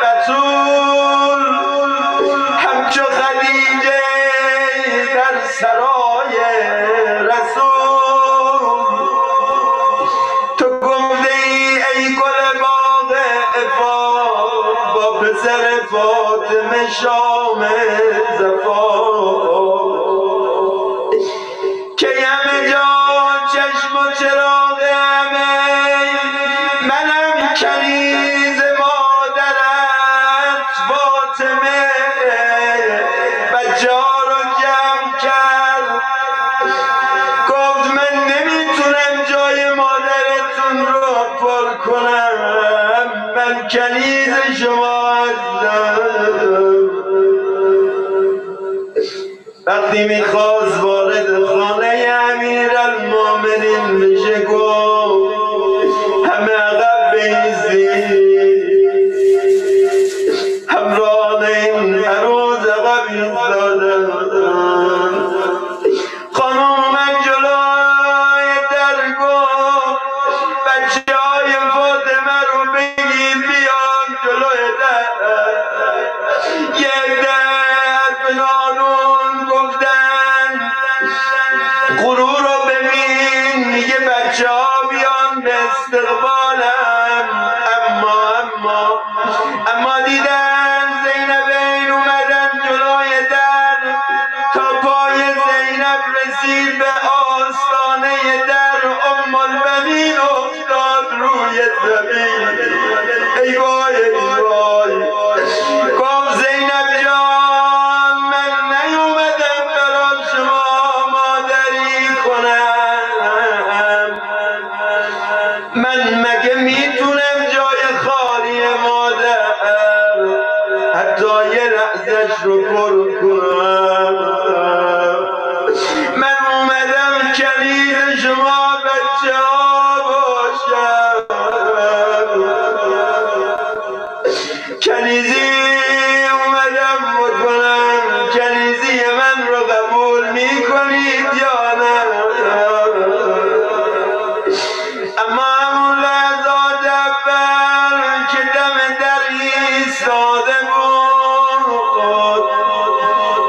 بتول همچو خدیجه در سرای رسول تو گفته ای ای گل باغ عفاف با پسر فاطمه شام زفاف که همه جا چشم و چراغ همه منم کنیز مادرت فاطمه بچه ها رو جمع کرد گفت من نمیتونم جای مادرتون رو پر کنم من کنیز شما هستم وقتی میخواست وارد خانه امیرالمومنین بشه گفت همه عقب بایستید همراهان این عروس عقب ایستادن خانم اومد جلوی در گفت بچه های فاطمه رو بگیر بیان جلوی در یه عده از بنانون گفتن غرور رو ببین میگه بچه ها بیان به استقبالم اما دیدن زینبین اومدن جلوی در تا پای زینب رسید به آستانه در البنین افتاد روی زمین. ای وای ای وای، گفت زینب جان من نیومدم برای شما مادری کنم، من مگه میتونم جای خالی مادر حتی یه لحظش رو پر کنم؟ من اومدم کنیز شما بچه ها باشم، کنیزی اومدم بکنم، کنیزی من رو قبول میکنید یا نه؟ اما همون لحظات اول که دم در ایستاده بود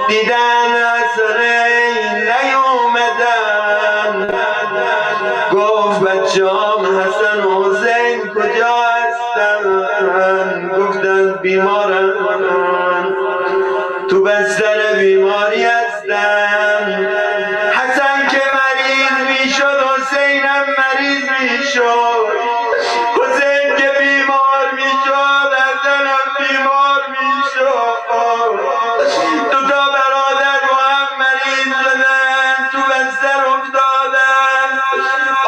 دیدن حسنین نیومدن، گفت بچه‌ام حسن و حسین کجا هستن؟ گفتن بیمارن، تو بستر بیماری هستن. حسن که مریض میشد حسینم مریض میشد، حسین که بیمار میشد حسنم بیمار میشد. دوتا برادر با هم مریض شدن، تو بستر افتادن.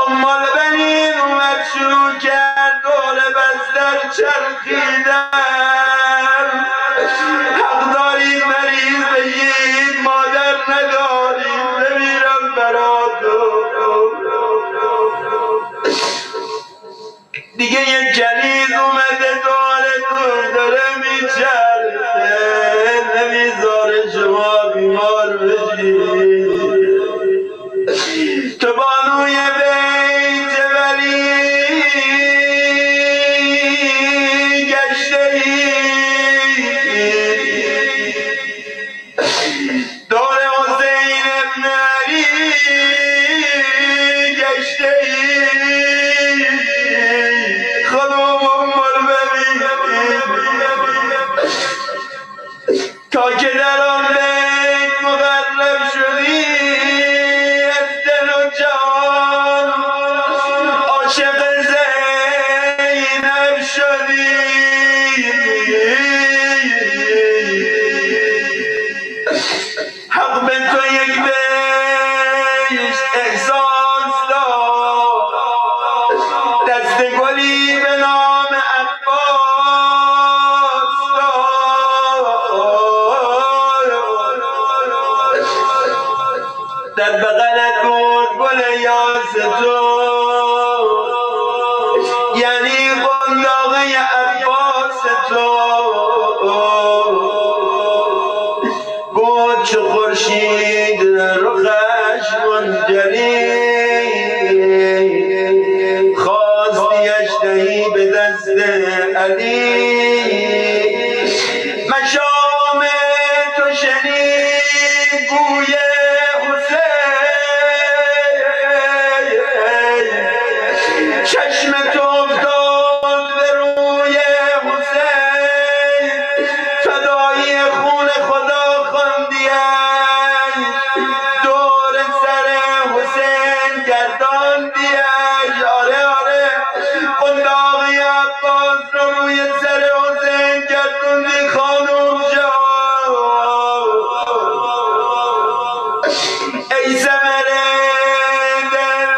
امال بنین اومد شروع کرد دور بستر چرخیدن. حق دارید مریض بگید، مادر ندارید بمیرم براتون. دیگه یه کنیز اومده دورتون داره میچرخه، نمیذاره شما بیمار بشید. تو بانوی بیت ولی گشته ای، دور حسین ابن علی گشته ای، خانم امول ببین تا که در آن بیت مقرب شدی از دل و جان عاشق زینب شدی. حق به تو یک بهشت احساس داد، دست گلی به نام عباس داد، در بغلت بود گل یاس تو، یعنی قنداقه عباس تو بود چو خورشید رخش منجلی، خواستیش دهی به دست علی. مشام تو شنید گوی حسین، چشم تو افتاد به روی حسین، فدایی خون خدا خواندیش، دور سر حسین گرداندیش. آره آره، قنداقی عباس رو روی سر حسین گردوندی خانوم جان. ای ثمر دل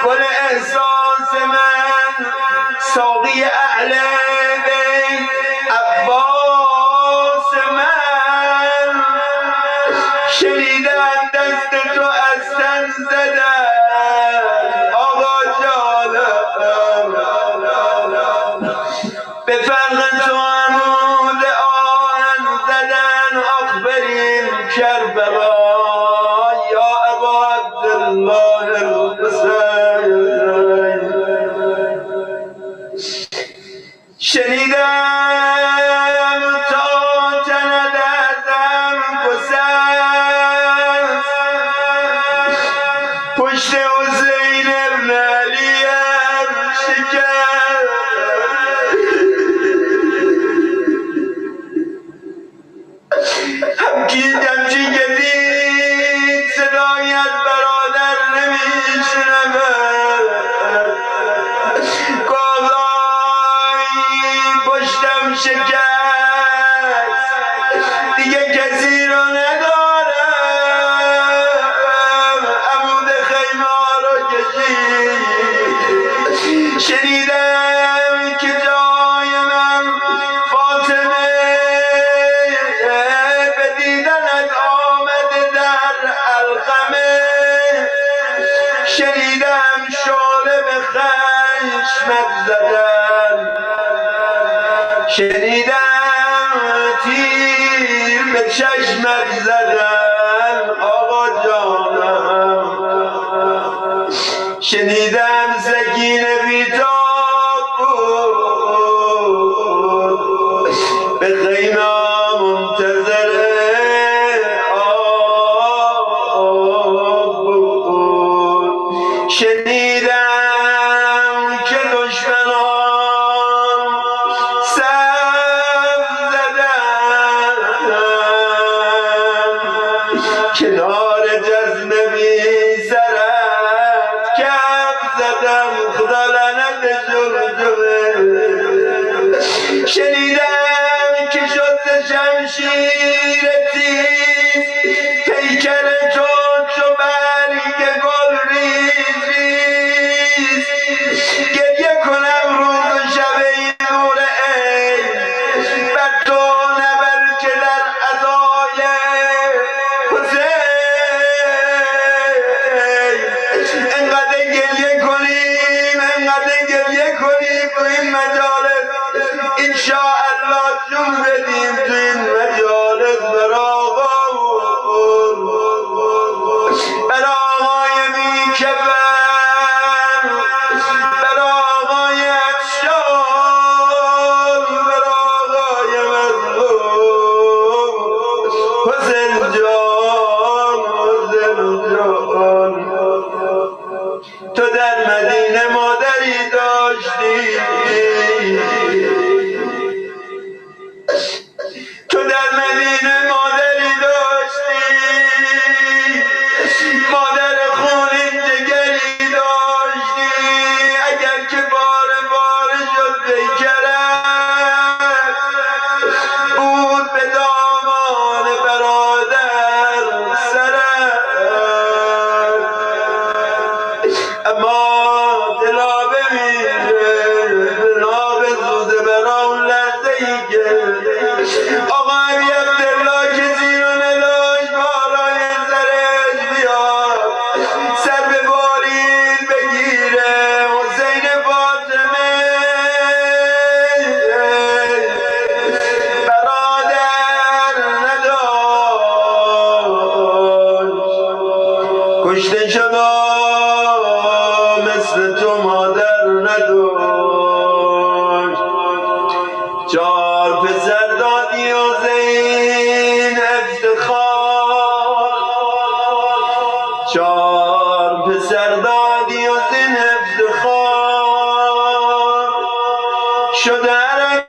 گل احساس من، ساقی اهل بیت عباس من، شنیدن دست تو از تن زدن آقا جانم، به فرق تو عمود آهن زدن. آخ بریم کربلا یا ابا عبدالله الحسین، شنیدم تا تند ازم گسست، پشت حسین ابن علی هم شکست. همچین که دید صدایت نمیشنود گفتای پشتم شکست دیگه کسی رو ندارم عمود خیمه رو کشید شنیدم که جای من فاطمه به دیدنت آمده در القمه شنیدم شعله به خشمت زدن شنیدم تیر به چشمت زدن آقا جانم شنیدم سکینه بیتاب بود به خیمه منتظر آب بود شنیدم که دشمنان صف زدن کنار جزمه بی سرت کف زدم خدا لعنت جمجمه شنیدم که شد ز شمشیر تیز پیکر تو چو برگ گل ریز ریز گریه کنم روز و شب این نور عین بر تو نبر که در عزای حسین انقدر گریه کنیم تو این مجالس انشاءالله جون بدیم تو این مجالس بر آقای بیکفن بر آقای افشان بر آقای مظلوم حسین جان تو در مدینه مادری داشتی تو در مدینه مادری داشتی مادر خونین جگری داشتی اگر که باره شد بیکرد بود به دامان برادر سرد اما دلا بمیره دلا بسوزه برا اون لحظه ای که آقا ابی عبدالله که زیرون داشت بالای سرش بیاد سر به بالین بگیره حسین فاطمه برادر نداشت کشته شد مثل تو مادر نداشت چار پسر دادی و زین افتخار چار پسر دادی و زین افتخار شده حرم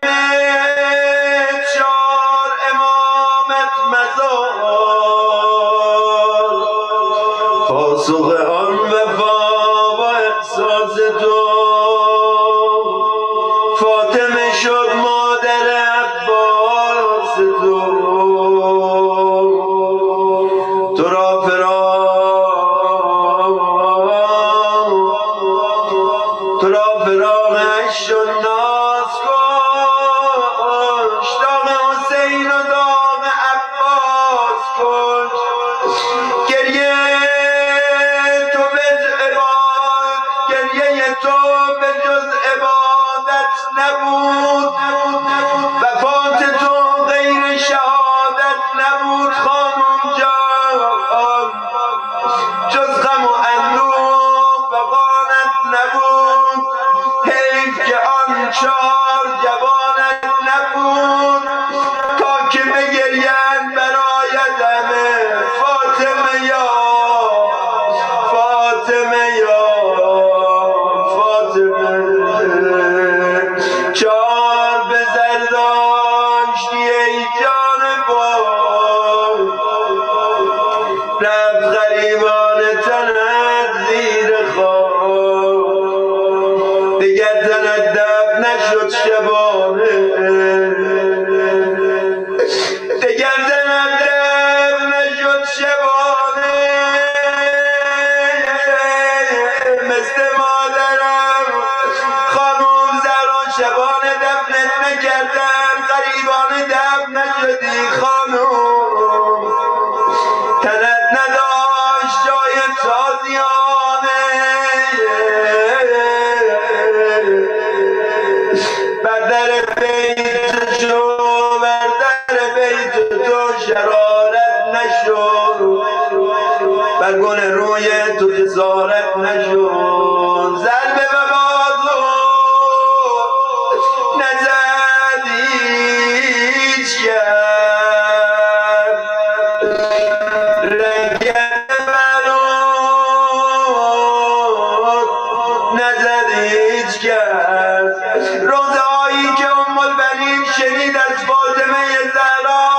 چار امامت مزار پاسخ آن وفا با احساس تو فاطمه شد مادر عباس تو را فراغش شد ناز کش داغ حسین و داغ عباس کش گریه تو به جز عبادت نبود وفات تو غیر شهادت نبود خانم جان جز غم و اندوه فقانت نبود حیف که آن چار جوانت نبود تا که بگرین برایت همه فاطمه یا چار پسر داشتی ای جان پاک رفت غریبان تنت کردی خانم، تنت نداشت جای تازیانه، بر در بیت شو، بر در بیت تو شرارت نشو، بر گل روی تو خسارت نشو، ضربه به بازو نزد هیچ کرد، رنگت بلود نزد هیچ کرد. روزهایی که ام البنین شنید از فاطمه زهرا،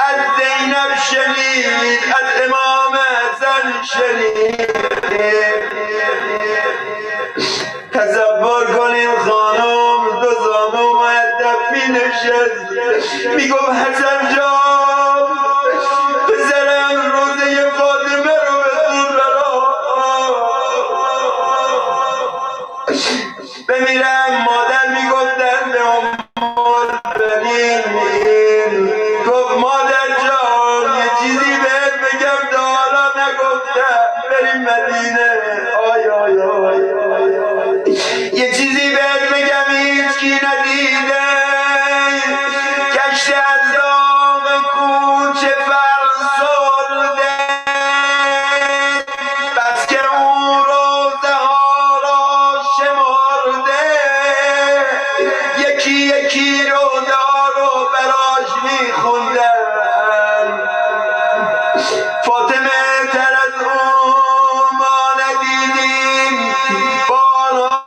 از زینب شنید، از امام حسن شنید، تصور کنین خانم دو زانو مؤدب می نشست میگفت حسن جان پسرم روزه فاطمه رو بخون برا بمیرم. مادر میگفتن به ام البنین، گفت مادر جان یه چیزی بهت بگم تا حالا نگفتم، بریم مدینه. آی آی آی یه چیزی بهت بگم هیچکی ندیده، کشت از داغ کوچه فرسوده، بس که اون روزه ها را شمرده، یکی یکی روزه رو براش میخوندن. فاطمه تر از اون ما ندیدیم، بارها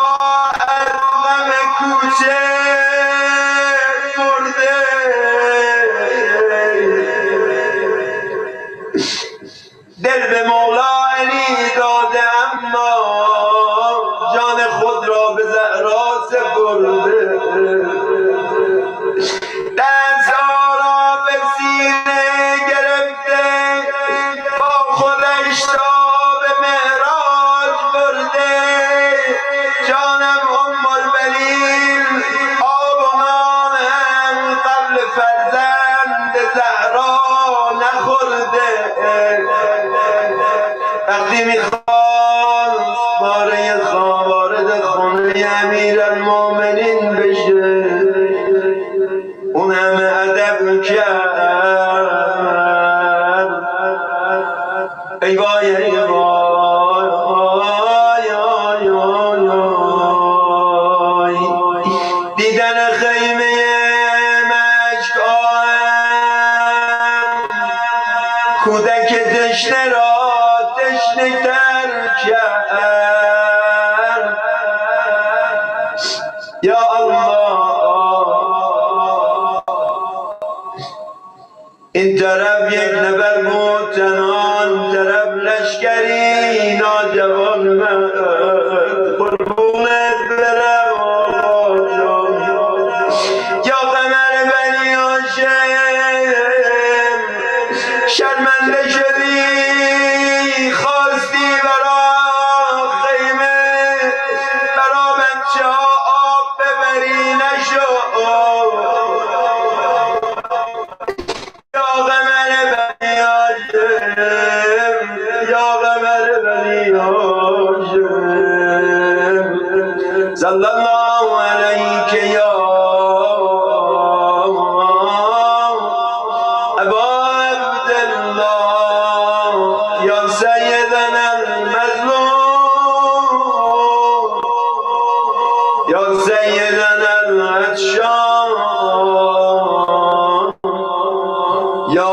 از غم کوچه مرده. دل به مولا علی داده اما جان خود را به زهرا سپرده، دستها را به سینه گرفته، با خودش تا به معراج برده. جانم ام البنین آب و نانم قبل فرزند زهرا نخورده. وقتی میخواست باره وارد خونه امیرالمومنین بشه، اون همه ادب کرد، ای وای ای وای آی آی آی آی. دیدن خیمه مشک آهن کودک تشنه را تشنه تر کرد. یا الله این طرف یک نفر بود تنان، طرف لشکری ناجوان مرد. قربونت برم آقا جان، یا قمر بنی هاشم، شرمنده شدی خواستی برا خیمه، برا بچه ها آب ببری نشو. یا قمر بنی هاشم، یا قمر بنی هاشم، صلی الله علیک یا ابا عبدالله، یا سیدنا المظلوم، یا سیدنا العطشان، یا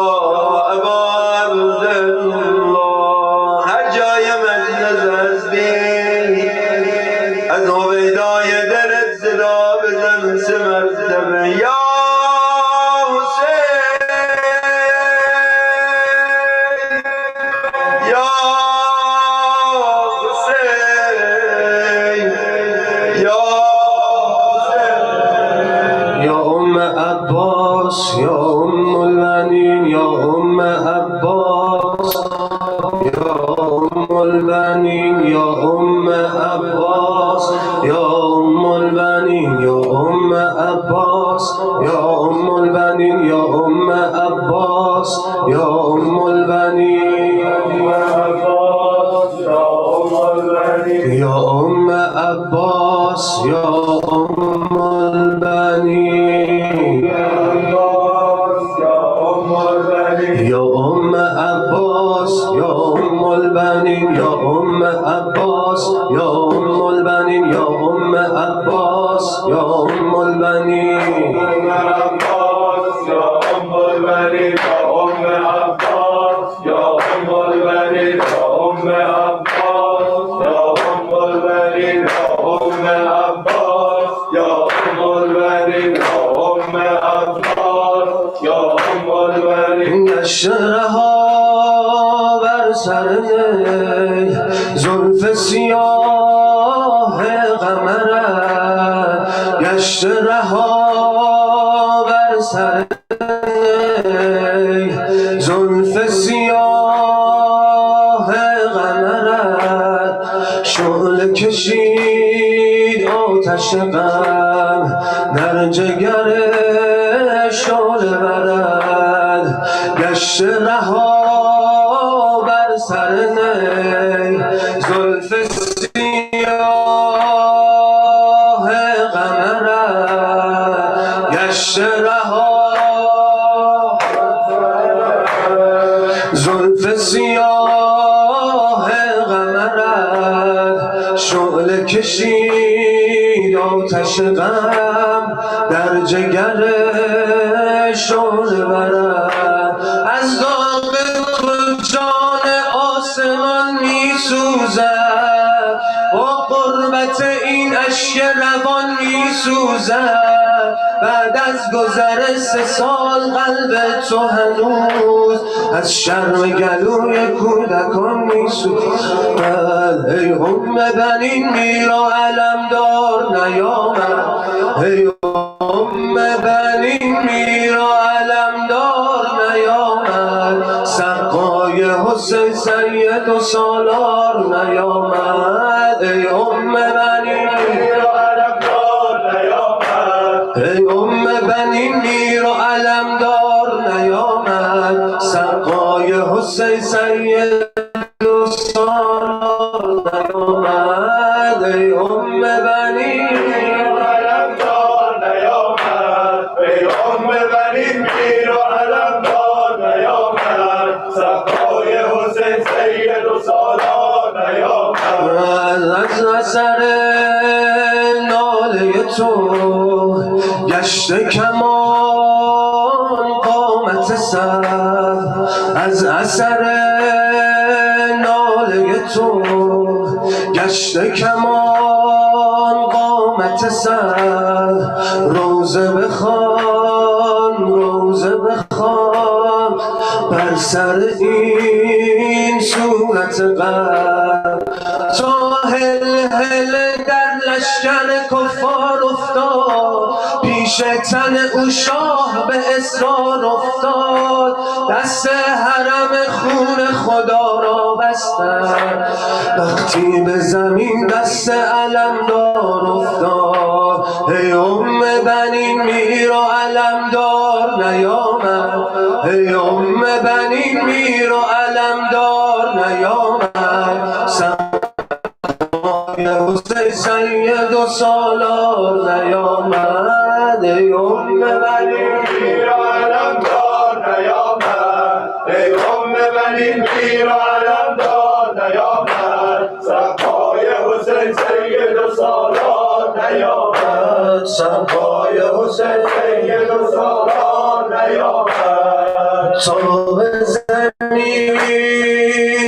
ابا عبدالله. هر جای مجلس هستی از هویدای دلت صدا بزن 3 مرتبه، یا حسین، یا حسین، یا حسین. یا ام عباس، یا ام البنین، یا ام عباس، یا ام البنین، یا ام عباس، یا ام البنین، یا ام عباس. عباس یا ام البنین یا ام عباس یا ام البنین یا ام عباس یا ام البنین یا ام عباس یا ام البنین یا ام عباس یا ام البنین یا ام عباس یا ام البنین گشترها بر سر نی زلف سیاه قمرت گشترها بر سر نی زلف سیاه قمرت شعله کشید آتش غم در جگر شعله برد گشت رها بر سر نی زلف سیاه قمرت گشت رها زلف سیاه قمرت شعله کشید آتش غم در جگر شعله برد از داغ تو جان آسمان می سوزد با قربت این اشک روان می سوزد بعد از گذر 3 سال قلب تو هنوز از شرم گلوی کودکان می سوزد ای ام بنین میرا علمدار نیامد ای ام بنین میرا علمدار نیامد سقای حسین سید و سالار نیامد ای ام بنین میرا علمدار نیامد ای ام بنین میرا علمدار نیامد سقای حسین سید و سالار نیامد ای ام بنین میرا علمدار نیامد ای ام بنین میرا علمدار نیامد سقای حسین سید و سالار نیامد از اثر ناله تو گشته کمان قامت سر از اثر ناله تو گشته کمان قامت سر روزه بخوان روزه بخوان بر سر این صورت قلب تا هل هل در لشکر کفار افتاد پیش تن او شاه به اصرار افتاد دست حرم خون خدا را بستن وقتی به زمین دست علمدار افتاد ای ام بنین میرا علمدار نیامد ای ام بنین میرا علمدار نیامد سقای حسین سید و سالار نیامد ای ام بنین میرا علمدار نیامد ای ام بنین میرا علمدار نیامد سقای حسین سید و سالار نیامد سقای حسین سید و سالار نیامد تا به زمین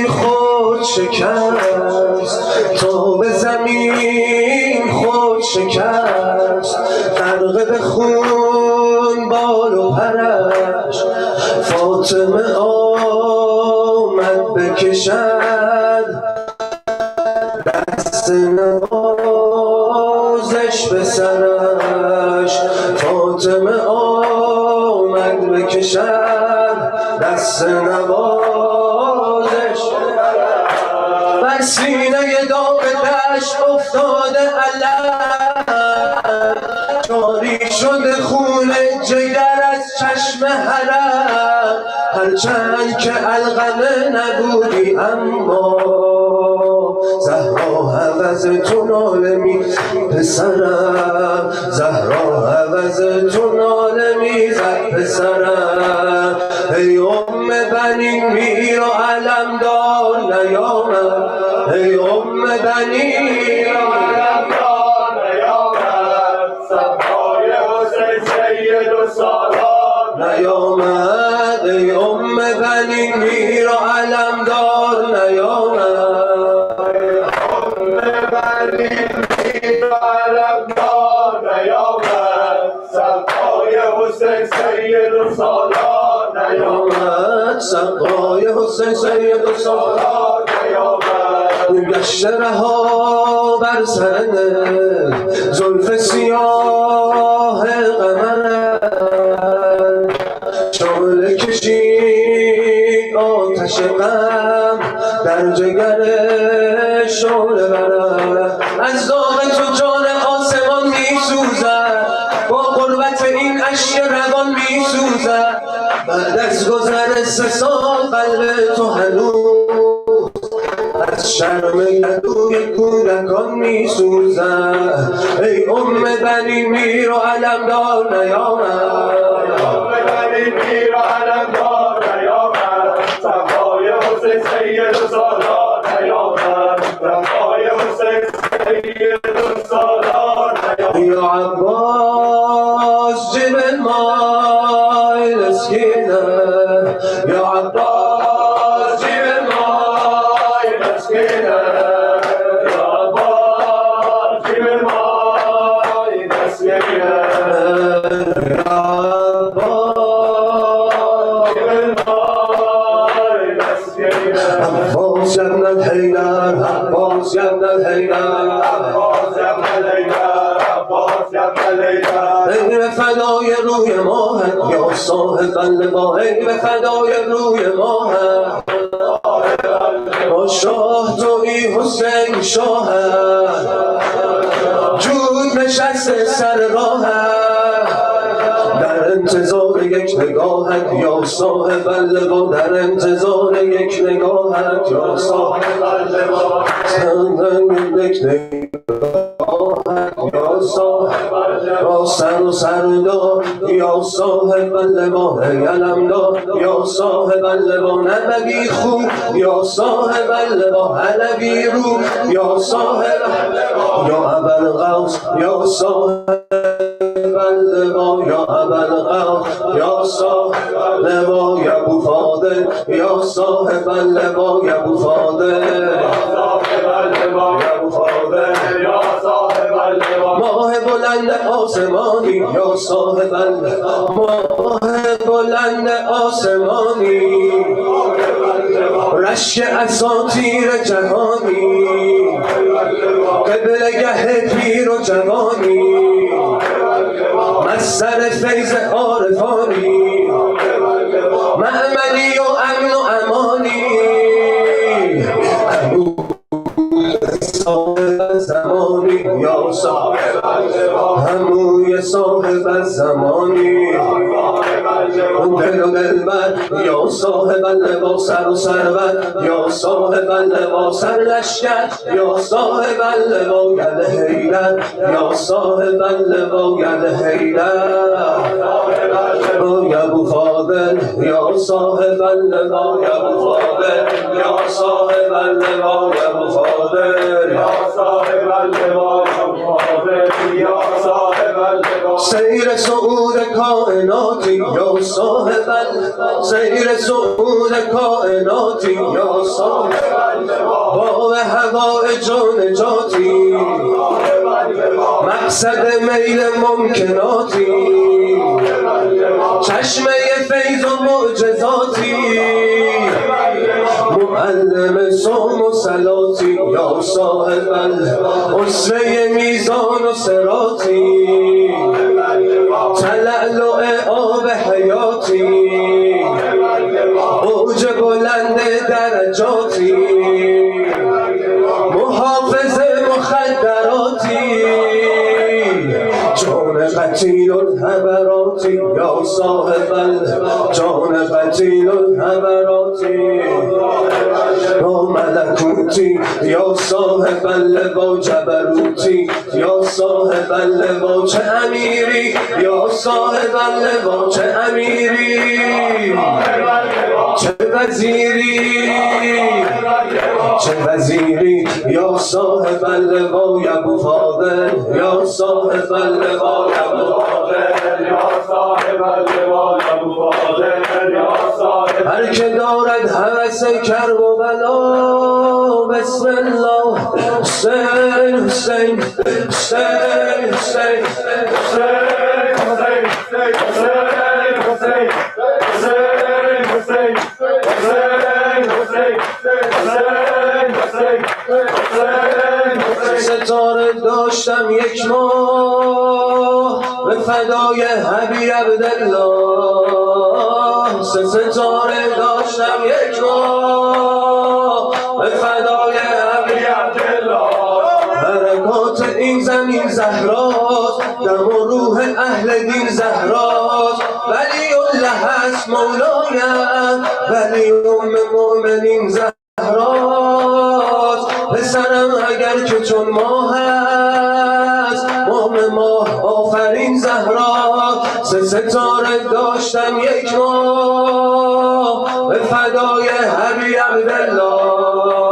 خود شکست تا به زمین خود شکست غرق به خون بال و پرش فاطمه آمد بکشد دست نوازش به سرش فاطمه آمد بکشد دست نوازش بر سینه داغ دشت افتاده علم جاری شده خون جگر از چشم حرم، هرچند که علقمه نبودی اما زهرا عوض تو ناله میزد پسرم، زهرا عوض تو ناله میزد پسرم. ای ام بنین میر و علمدار نیامد، ای ام بنین و علمدار نیامد، صفای حسین سید و سالار نیامد. ای ام بنین میر و علمدار نیامد، ای ام بنین میر و علمدار نیامد، صفای حسین سید و سالار نیامد، صفای حسین سید و سالار نیامد. گشت رها بر سر زلف سیاه قمر، شعله کشید آتش غم در جگر شعله برد. از داغ تو جان آسمان می سوزد، با قربت این اشک روان می سوزد. بعد از گذر 3 سال قلب تو هنوز از شرم گلوی کودکان می سوزد. ای ام بنین میر و علمدار نیامد، ام بنین میر و علمدار نیامد، صفای حسین سید و سالار نیامد، صفای حسین سید و سالار نیامد. یا عباس جیب مای مسکینه، یا عباس جیب مای مسکینه، یا عباس جیب مای مسکینه، یا عباس جیب مای مسکینه. عباس ابن الحیدر، عباس ابن الحیدر، عباس ابن الحیدر، عباس ابن الحیدر. ای به فدای روی ماهت یا صاحب اللوا، ای به فدای روی ماهت با شاه تویی حسین شاهت، جود نشسته سر راهت در انتظار یک نگاهت یا صاحب اللوا، در انتظار یک نگاهت یا صاحب اللوا، یک نگاهت یا صاحب اللوا. سر و سردار یا صاحب اللوا، علمدار یا صاحب اللوا، نبوی خوب یا صاحب اللوا، علوی رو یا صاحب اللوا، یا ابوالقوس یا صاحب اللوا، یا ابوالقوس یا صاحب اللوا، یا ابوفاضل یا صاحب اللوا، یا ابوفاضل یا صاحب اللوا، یا ابوفاضل یا صاحب اللوا. ماه بلند آسمانی یا صاحب اللوا، ماه بلند آسمانی، رشک اساطیر جهانی، قبلگه پیر و جوانی، مصدر فیض عارفانی، مأمنی و امن و امانی، صاحب زمانی یا صاحب هموی صاحب زمانی، دل و دلبر یا صاحب اللوا، سر و سرور یا صاحب اللوا، سر لشکر یا صاحب اللوا، گل حیدر یا صاحب اللوا، گل حیدر، یا ابوفاضل یا صاحب اللوا، یا ابوفاضل یا صاحب اللوا، یا ابوفاضل یا صاحب اللوا، یا صاحب اللوا. سیر صعود کائناتی یا صاحب اللوا، سیر صعود کائناتی یا صاحب اللوا، باب حوائج و نجاتی، مقصد میل ممکناتی، چشمه فیض و معجزاتی، معلم صوم و صلاتی یا صاحب اسوه میزان و صراطی، تلألؤ آب حیاتی، اوج بلند درجاتی، محافظ مخدراتی، قتیل الحبراتی یا ملکوتی یا صاحب اللوا جبروتی یا صاحب اللوا چه امیری یا صاحب اللوا چه امیری چه وزیری چه وزیری یا صاحب اللوا یا بفاده یا صاحب اللوا یا بفاده یا صاحب اللوا یا بفاده یا صاحب هر که دارد هوس کرب و بلا بسم الله حسین حسین حسین حسین ستاره داشتم یک ماه به فدای حبیب عبدالله ستاره داشتم یک ماه به فدای حبیب عبدالله برکات این زمین زهراست دم و روح اهل دین زهراست ولی الله هست مولایم ولی مؤمنین زهراست پسرم اگر که چون ماه هست ماه آفرین زهراست ستاره داشتم یک ماه به فدای حبیب عبدالله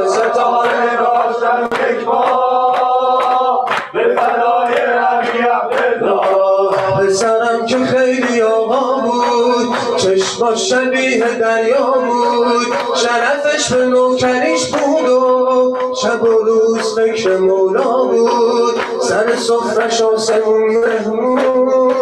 ستاره داشتم یک ماه به فدای حبیب عبدالله پسرم که خیلی آقا بود چشماش شبیه دریا بود شرفش به نوکریش بود و شب و روز فکر مولا بود سر سفرش آسمون مهمون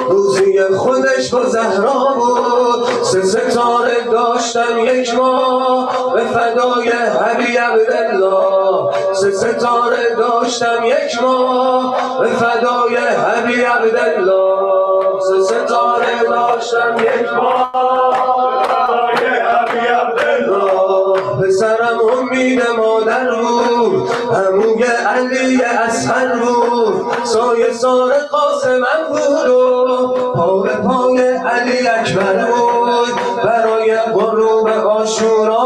روزی خودش با زهرا بود ستاره داشتم یک ماه به فدای حبیب عبدالله ستاره داشتم یک ماه به فدای حبیب عبدالله ستاره داشتم یک ماه به فدای حبیب عبدالله پسرم امید مادر بود عموی علی اصغر بود سایه سار قاسمم بود و پا به پای علی اکبر بود برای غروب عاشورا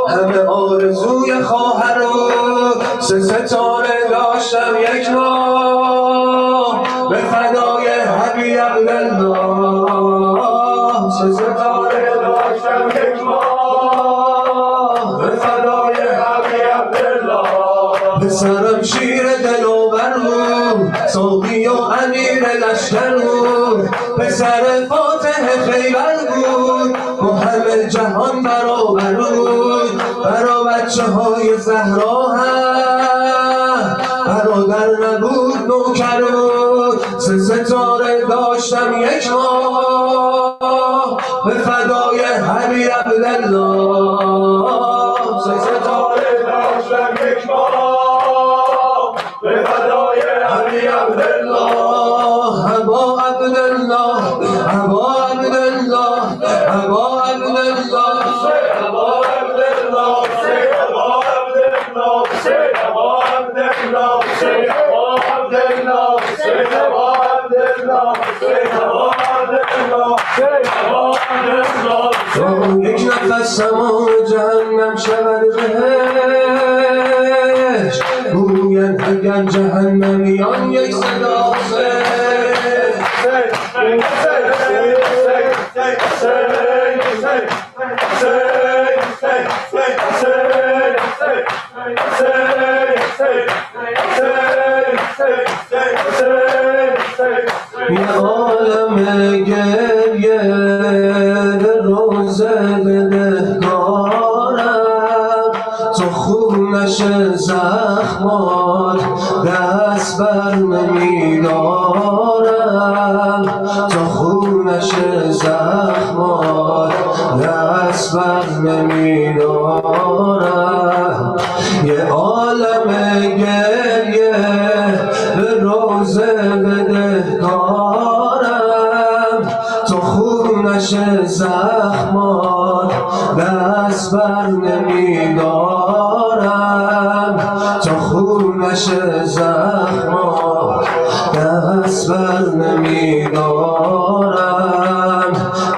همه آرزوی خواهر بود ستاره داشتم یک ماه به فدای حبیب عبدالله ستاره داشتم یک ماه به فدای حبیب عبدالله پسرم شیر دلاور بود ساقی و امیر لشکر بود پسر فاتح خیبر بود با همه جهان برابر بود برا بچه های زهرا هم برادر نبود نوکر بود ستاره داشتم یک ماه به فدای حبیب عبدالله ستاره داشتم یک ماه به فدای حبیب عبدالله ابا عبدالله ابا عبدالله ابا عبدالله ابا عبدالله ابا یک نفس تمام جهنم شود بهش گوید اگر جهنمیان یک صدا یه عالم گریه روزه بدهکارم تو خونش زخمات دست بر نمیدارم تو خونش زخمات دست بر نمیدارم یه عالم گریه به روزه بدهکارم تو خونش زخمات دست بر نمیدارم تا خونش زخما دست بر نمیدارم.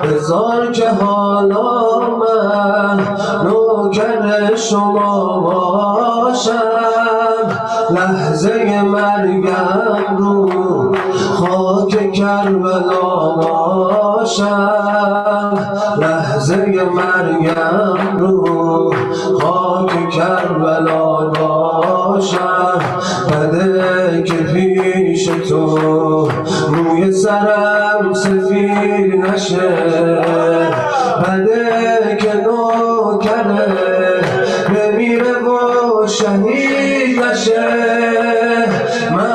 بذار که حالا من نوکر شما باشم، لحظه مرگم رو خاک کربلا باشم، لحظه مرگم رو خاک کربلا باشم. بده که پیش تو روی سرم سفید نشه، بده که نوکره بمیره و شهید نشه. من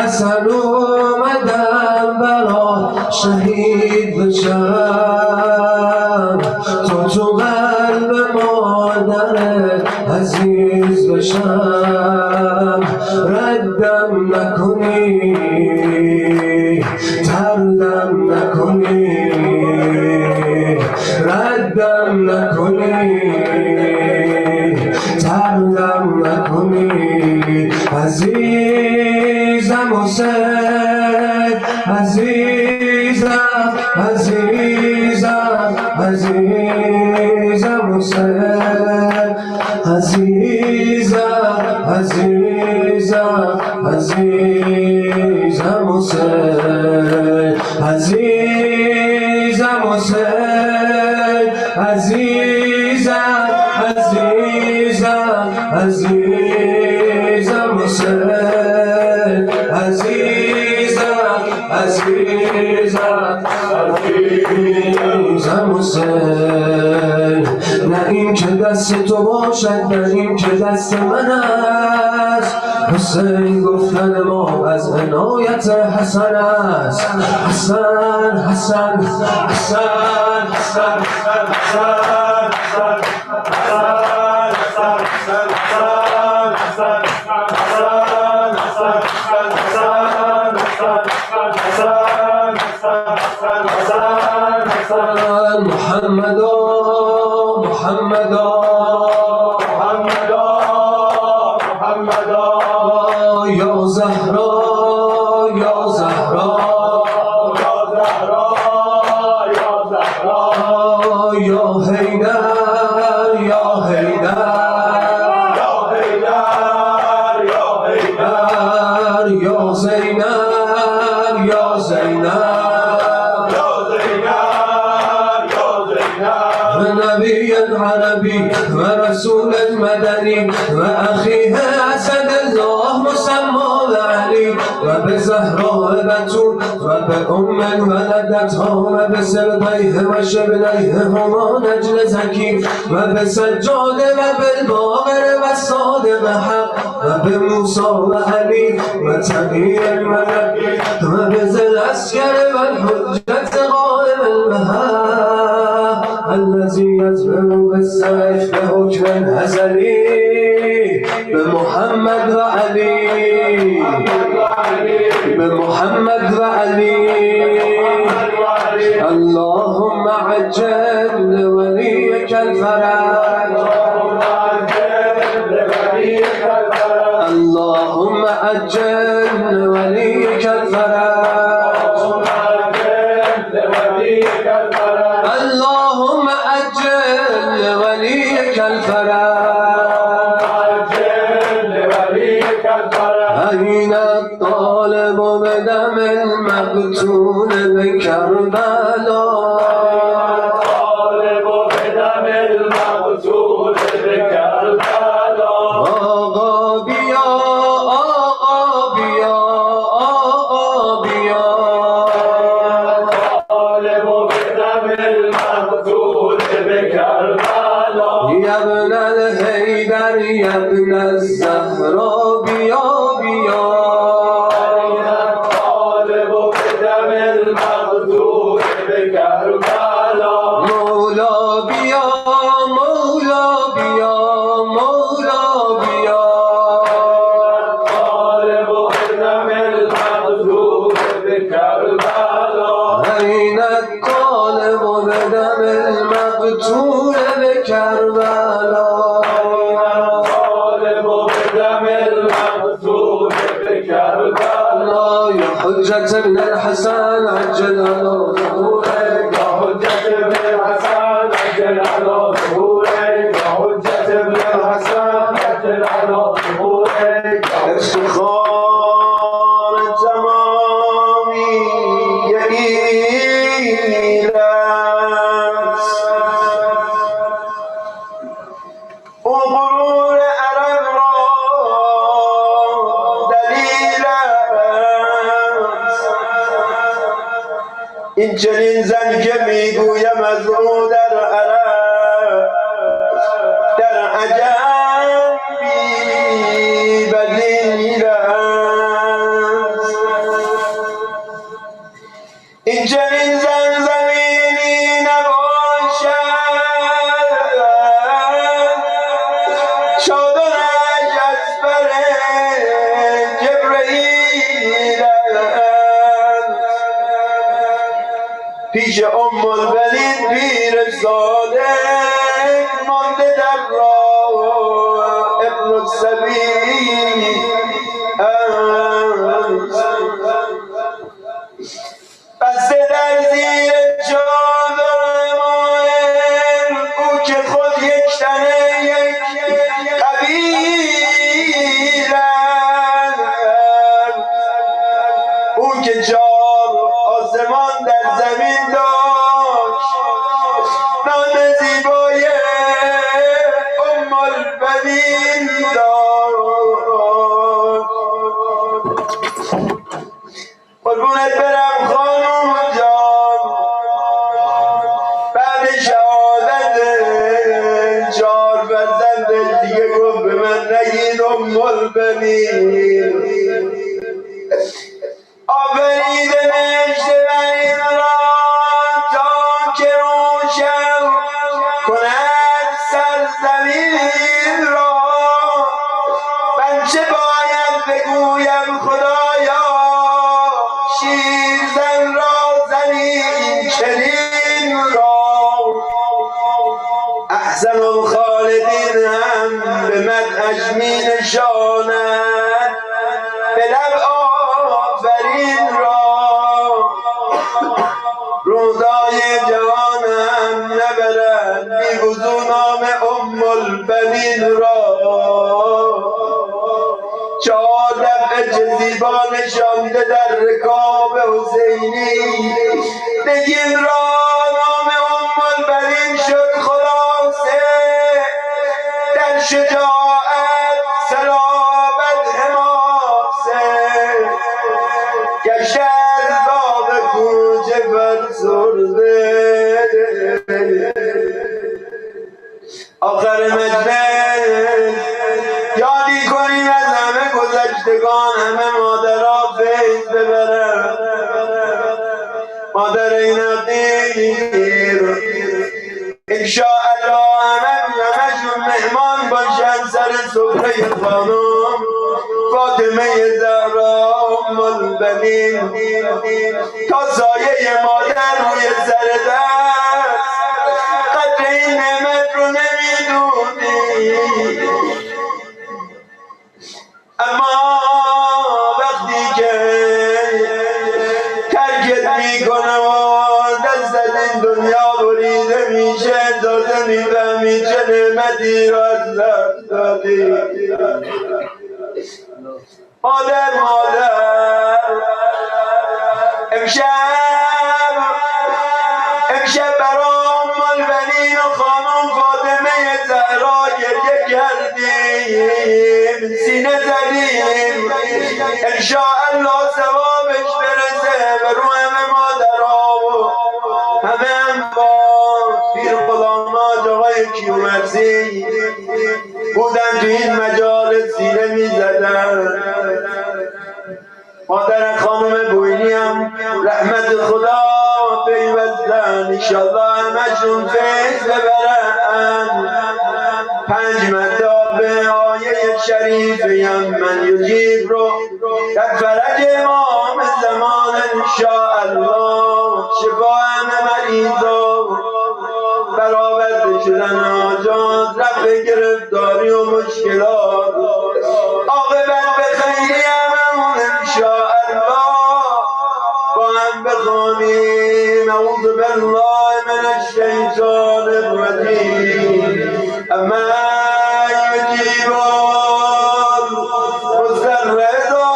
اصلا اومدم برات شهید بشم، تو قلب مادر عزیز بشم. ردم نکنی، تردم نکنی، ردم نکنی، تردم نکنی. عزیزم حسین، عزیزم، عزیزم، عزیزم حسین، عزیزم، عزیزم، عزیزم حسین، عزیزم حسین، عزیزم، عزیزم، عزیزم حسین، عزیزم، عزیزم، عزیزم حسین. نه این که دست تو باشد، نه این که دست من است. حسین گفتن ما از عنایت حسن است. حسن، حسن، حسن، حسن، حسن، محمدا، محمدا، محمدا، محمدا، یا زهرا، یا زهرا، یا زهرا، یا زهرا، یا حیدر، یا حیدر، یا حیدر، یا حیدر، یا زینب، یا زینب، نبي عربي ورسول مدني وأخيه أسد الله مسمى علي، وبزهراء بتول وبأم ولدتها وبسرطيه وشبليه هما نجل زكي، وبسجاد وبالباقر والصادق حق، وبموسى وعلي وتقي الملك، وبذي العسكر والحجة قائم البهاء، الذي يزبر بالسيف بحكم أزلي بمحمد وعلي، بمحمد وعلي. اللهم عجل لوليك الفرج، اللهم عجل لوليك الفرج، اللهم عجل لوليك الفرج، أين الطالب بدم المقتول بكربلاء، الطالب بدم المقتول بكربلاء. آقا بیا، آقا بیا، آقا بیا، الطالب بدم المقتول بكربلاء. يا ابن الهيدر يا ابن الزهراء بیا بیا، الطالب بدم المقتول بكربلاء. مولا بیا، مولا بیا، مولا بیا، الطالب بدم المقتول بكربلاء. أين الطالب بدم المقتول به کربلا ظالم و به دم المقتول به کربلا یا حجت ابن الحسن عجل علی ظهوره یا حجت ابن الحسن عجل علی ظهوره یا حجت ابن الحسن عجل علی ظهوره افتخار تمامی ایل است او غرور عرب را دلیل است این چنین زن که میگویم از او در عرب در عجم بی بدیل است این چنین زن زمینی نباشد شادانش از بر جبرئیل است پیش ام البنین پیر صادق مانده در راه ابن السبیل است بسته در زیر چادر مائل او که خود یک تنه یک قبیل است او که 4 آسمان در زمین داشت نام زیبای ام البنین داشت قربونت برم خانوم جان بعد شهادت 4 فرزند دیگه گفت به من نگید ام البنین آفریده نشته بنین را تا که روشن کند سرزمین را من چه باید بگویم خدایا شیرزن را زمین چنین را احسن الخالدین هم به مدحش می نشاند به لب آفرین را روزای جوانم نبرد بی وضو نام ام البنین را 4 دفعه چه زیبا نشانده در رکاب حسینی نگین را نام ام البنین شد خلاصه در شجاعت صلابت حماسه گشته از باب کوچه فرسرده آخر مجلس یادی کنیم از همه گذشتگان همه مادرها فیض ببرن مادر این اخیر انشاءالله همشون مهمان باشن سر سفره خانم فاطمه زهرا ام البنین تا سایه مادر روی سر دست قدر این نعمت رو نمیدونی اما وقتی که ترکت میکنه و دست از این دنیا بریده میشه تازه میفهمی چه نعمتی را از دست دادی مادر امشب برا ام البنین و خانم فاطمه زهرا گریه کردیم سینه زدیم انشاءالله ثوابش برسه به رو همه مادرها و همه انباز پیر غلامات آقای کیومرثی بودن تو این مجالس سینه میزدن مادر خانم بوینی هم رحمت خدا پیوستن انشالله همشون فیض ببرن 5 مطلب آیه شریف من یجیب رو در فرج امام زمان انشاءالله شفا همه مریضا شدن حاجات، رفع گرفتاری و مشکلات، عاقبت به خیری هممون انشاءالله. با هم بخوانیم اعوذ بالله من الشیطان الرجیم. اما یجیب المضطر اذا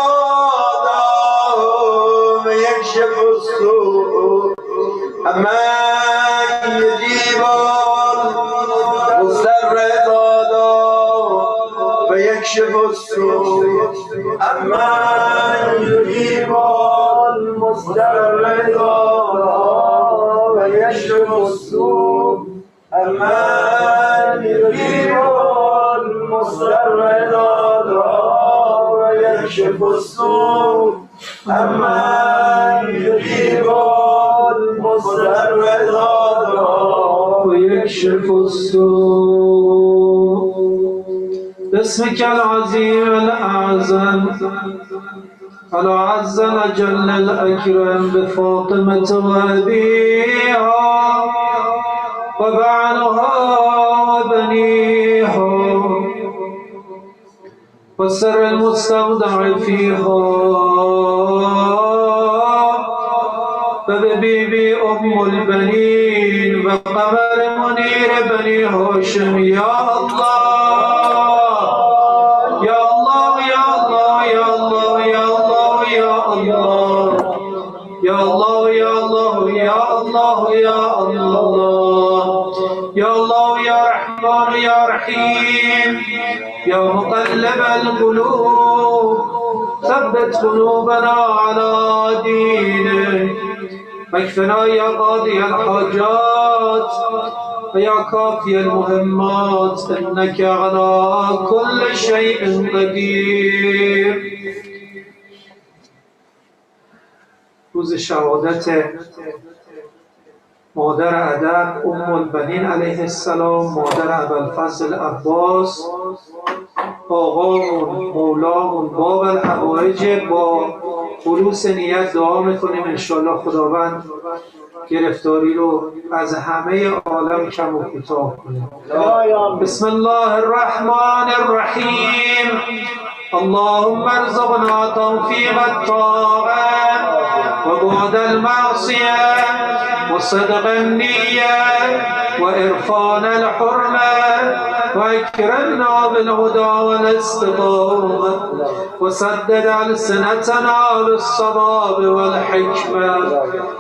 دعاه و یکشف السوء. اما یجیب المضطر اذا دعاه و یکشف السوء. اما یجیب المضطر اذا دعاه و یکشف السوء. اما یجیب المضطر اذا دعاه و یکشف السوء. اما یجیب المضطر اذا دعاه و یکشف السوء. باسمك العظيم الأعظم العز الأجل الأكرم بفاطمة وأبيها وبعلها وبنيها والسر المستودع فيها وببيبي أم البنين وقمر منير بني هاشم. يا الله يا الله يا الله يا الله يا الله يا الله يا الله يا الله يا الله يا الله يا الله يا رحمن يا رحيم يا مقلب القلوب ثبت قلوبنا على دينك. واكفنا يا قاضي الحاجات ويا كافي المهمات إنك على كل شيء قدير. روز شهادت مادر ادب ام البنین علیه السلام، مادر ابوالفضل عباس، آقامون مولامون باب الحوائج، با خلوص نیت دعا میکنیم انشاءالله خداوند گرفتاری رو از همه عالم کم و کوتاه کنه. بسم الله الرحمن الرحیم. اللهم ارزقنا توفیق الطاعه و بعد المعصیه وصدق النیه وإرفان الحرمة وأكرمنا بالهدى والاستقامة وسدد ألسنتنا بالصواب والحكمة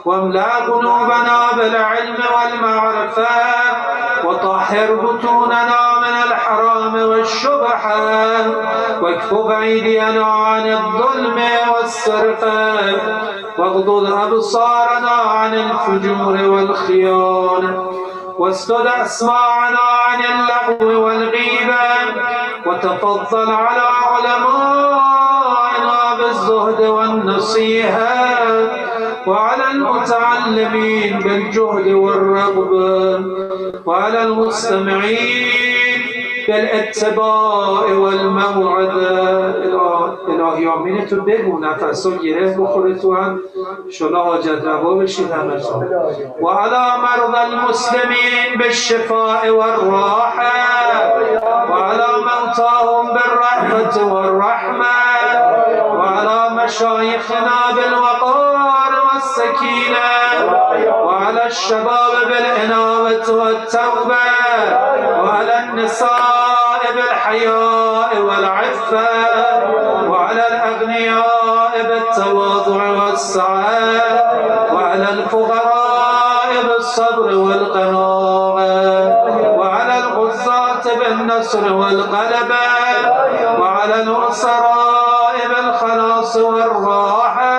واملأ قلوبنا بالعلم والمعرفة وطهر بطوننا من الحرام والشبهة واكف أيدينا عن الظلم والسرقة واغضض أبصارنا عن الفجور والخيانة واستد أسماعنا عن اللغو والغيبة وتفضل على علمائنا بالزهد والنصيحة وعلى المتعلمين بالجهد والرغبة وعلى المستمعين بالاتباع والموعظة. الهی آمین تو بگو، نفسو گره بخوره تو هم شلا حاجت روا بشید همتون. و علی مرضى المسلمین بالشفاء والراحة و علی موتاهم بالرحمة والرحمة و علی مشایخنا بالوقار والسكينة وعلى الشباب بالإنابة والتوبة وعلى النساء بالحياء والعفة وعلى الأغنياء بالتواضع والسعة وعلى الفقراء بالصبر والقناعة وعلى الغزاة بالنصر والغلبة وعلى الأسراء بالخلاص والراحة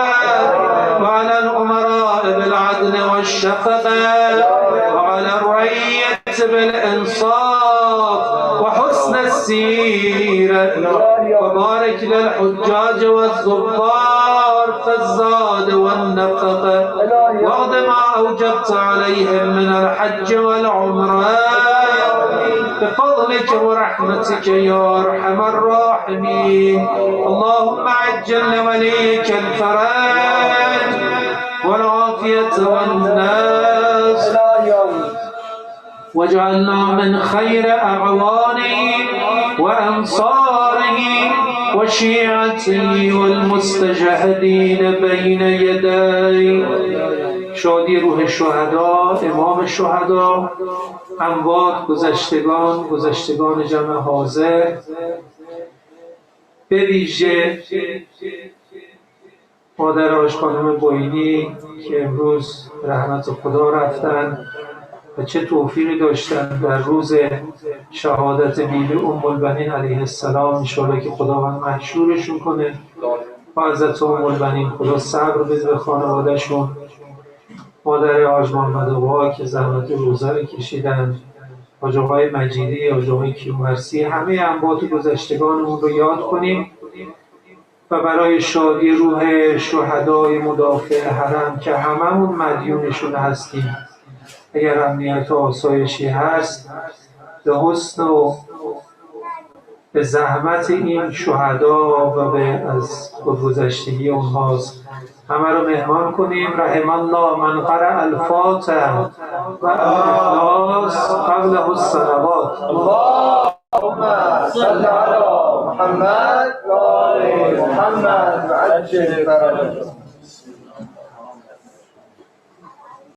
وعلى الأمراء بالعدل والشفقة وعلى الرعية بالإنصاف وحسن السيرة وبارك للحجاج والزبار في الزاد والنفقة واقض ما أوجبت عليهم من الحج والعمرة بفضلك ورحمتك يا أرحم الراحمين. اللهم عجل لوليك الفرج والعافية والناس واجعلنا من خير أعوانه وأنصاره وشيعته والمستجهدين بين يديه. شادی روح شهدا، امام شهدا، اموات، گذشتگان جمع حاضر، به ویژه مادر حاج خانم بوینی که امروز رحمت خدا رفتن و چه توفیقی داشتن در روز شهادت بیبی ام البنین علیه السلام. انشاءالله که خداوند محشورشون کنه و حضرت ام البنین خدا صبر بده به خانوادهشون. مادر حاج محمد آقا که زحمت روزه رو کشیدن، حاج آقای مجیدی، حاج آقای کیومرثی، همه انباط گذشتگانمون رو یاد کنیم و برای شادی روح شهدای مدافع حرم که هممون مدیونشون هستیم، اگر امنیت و آسایشی هست، به حسن و به زحمت این شهدا و به از خودگذشتگی اونهاست، همه رو مهمان کنیم. رحم الله من قرأ الفاتحه و الاخلاص قبله الصلوات. اللهم صل على محمد و آل محمد و عجل فرجهم.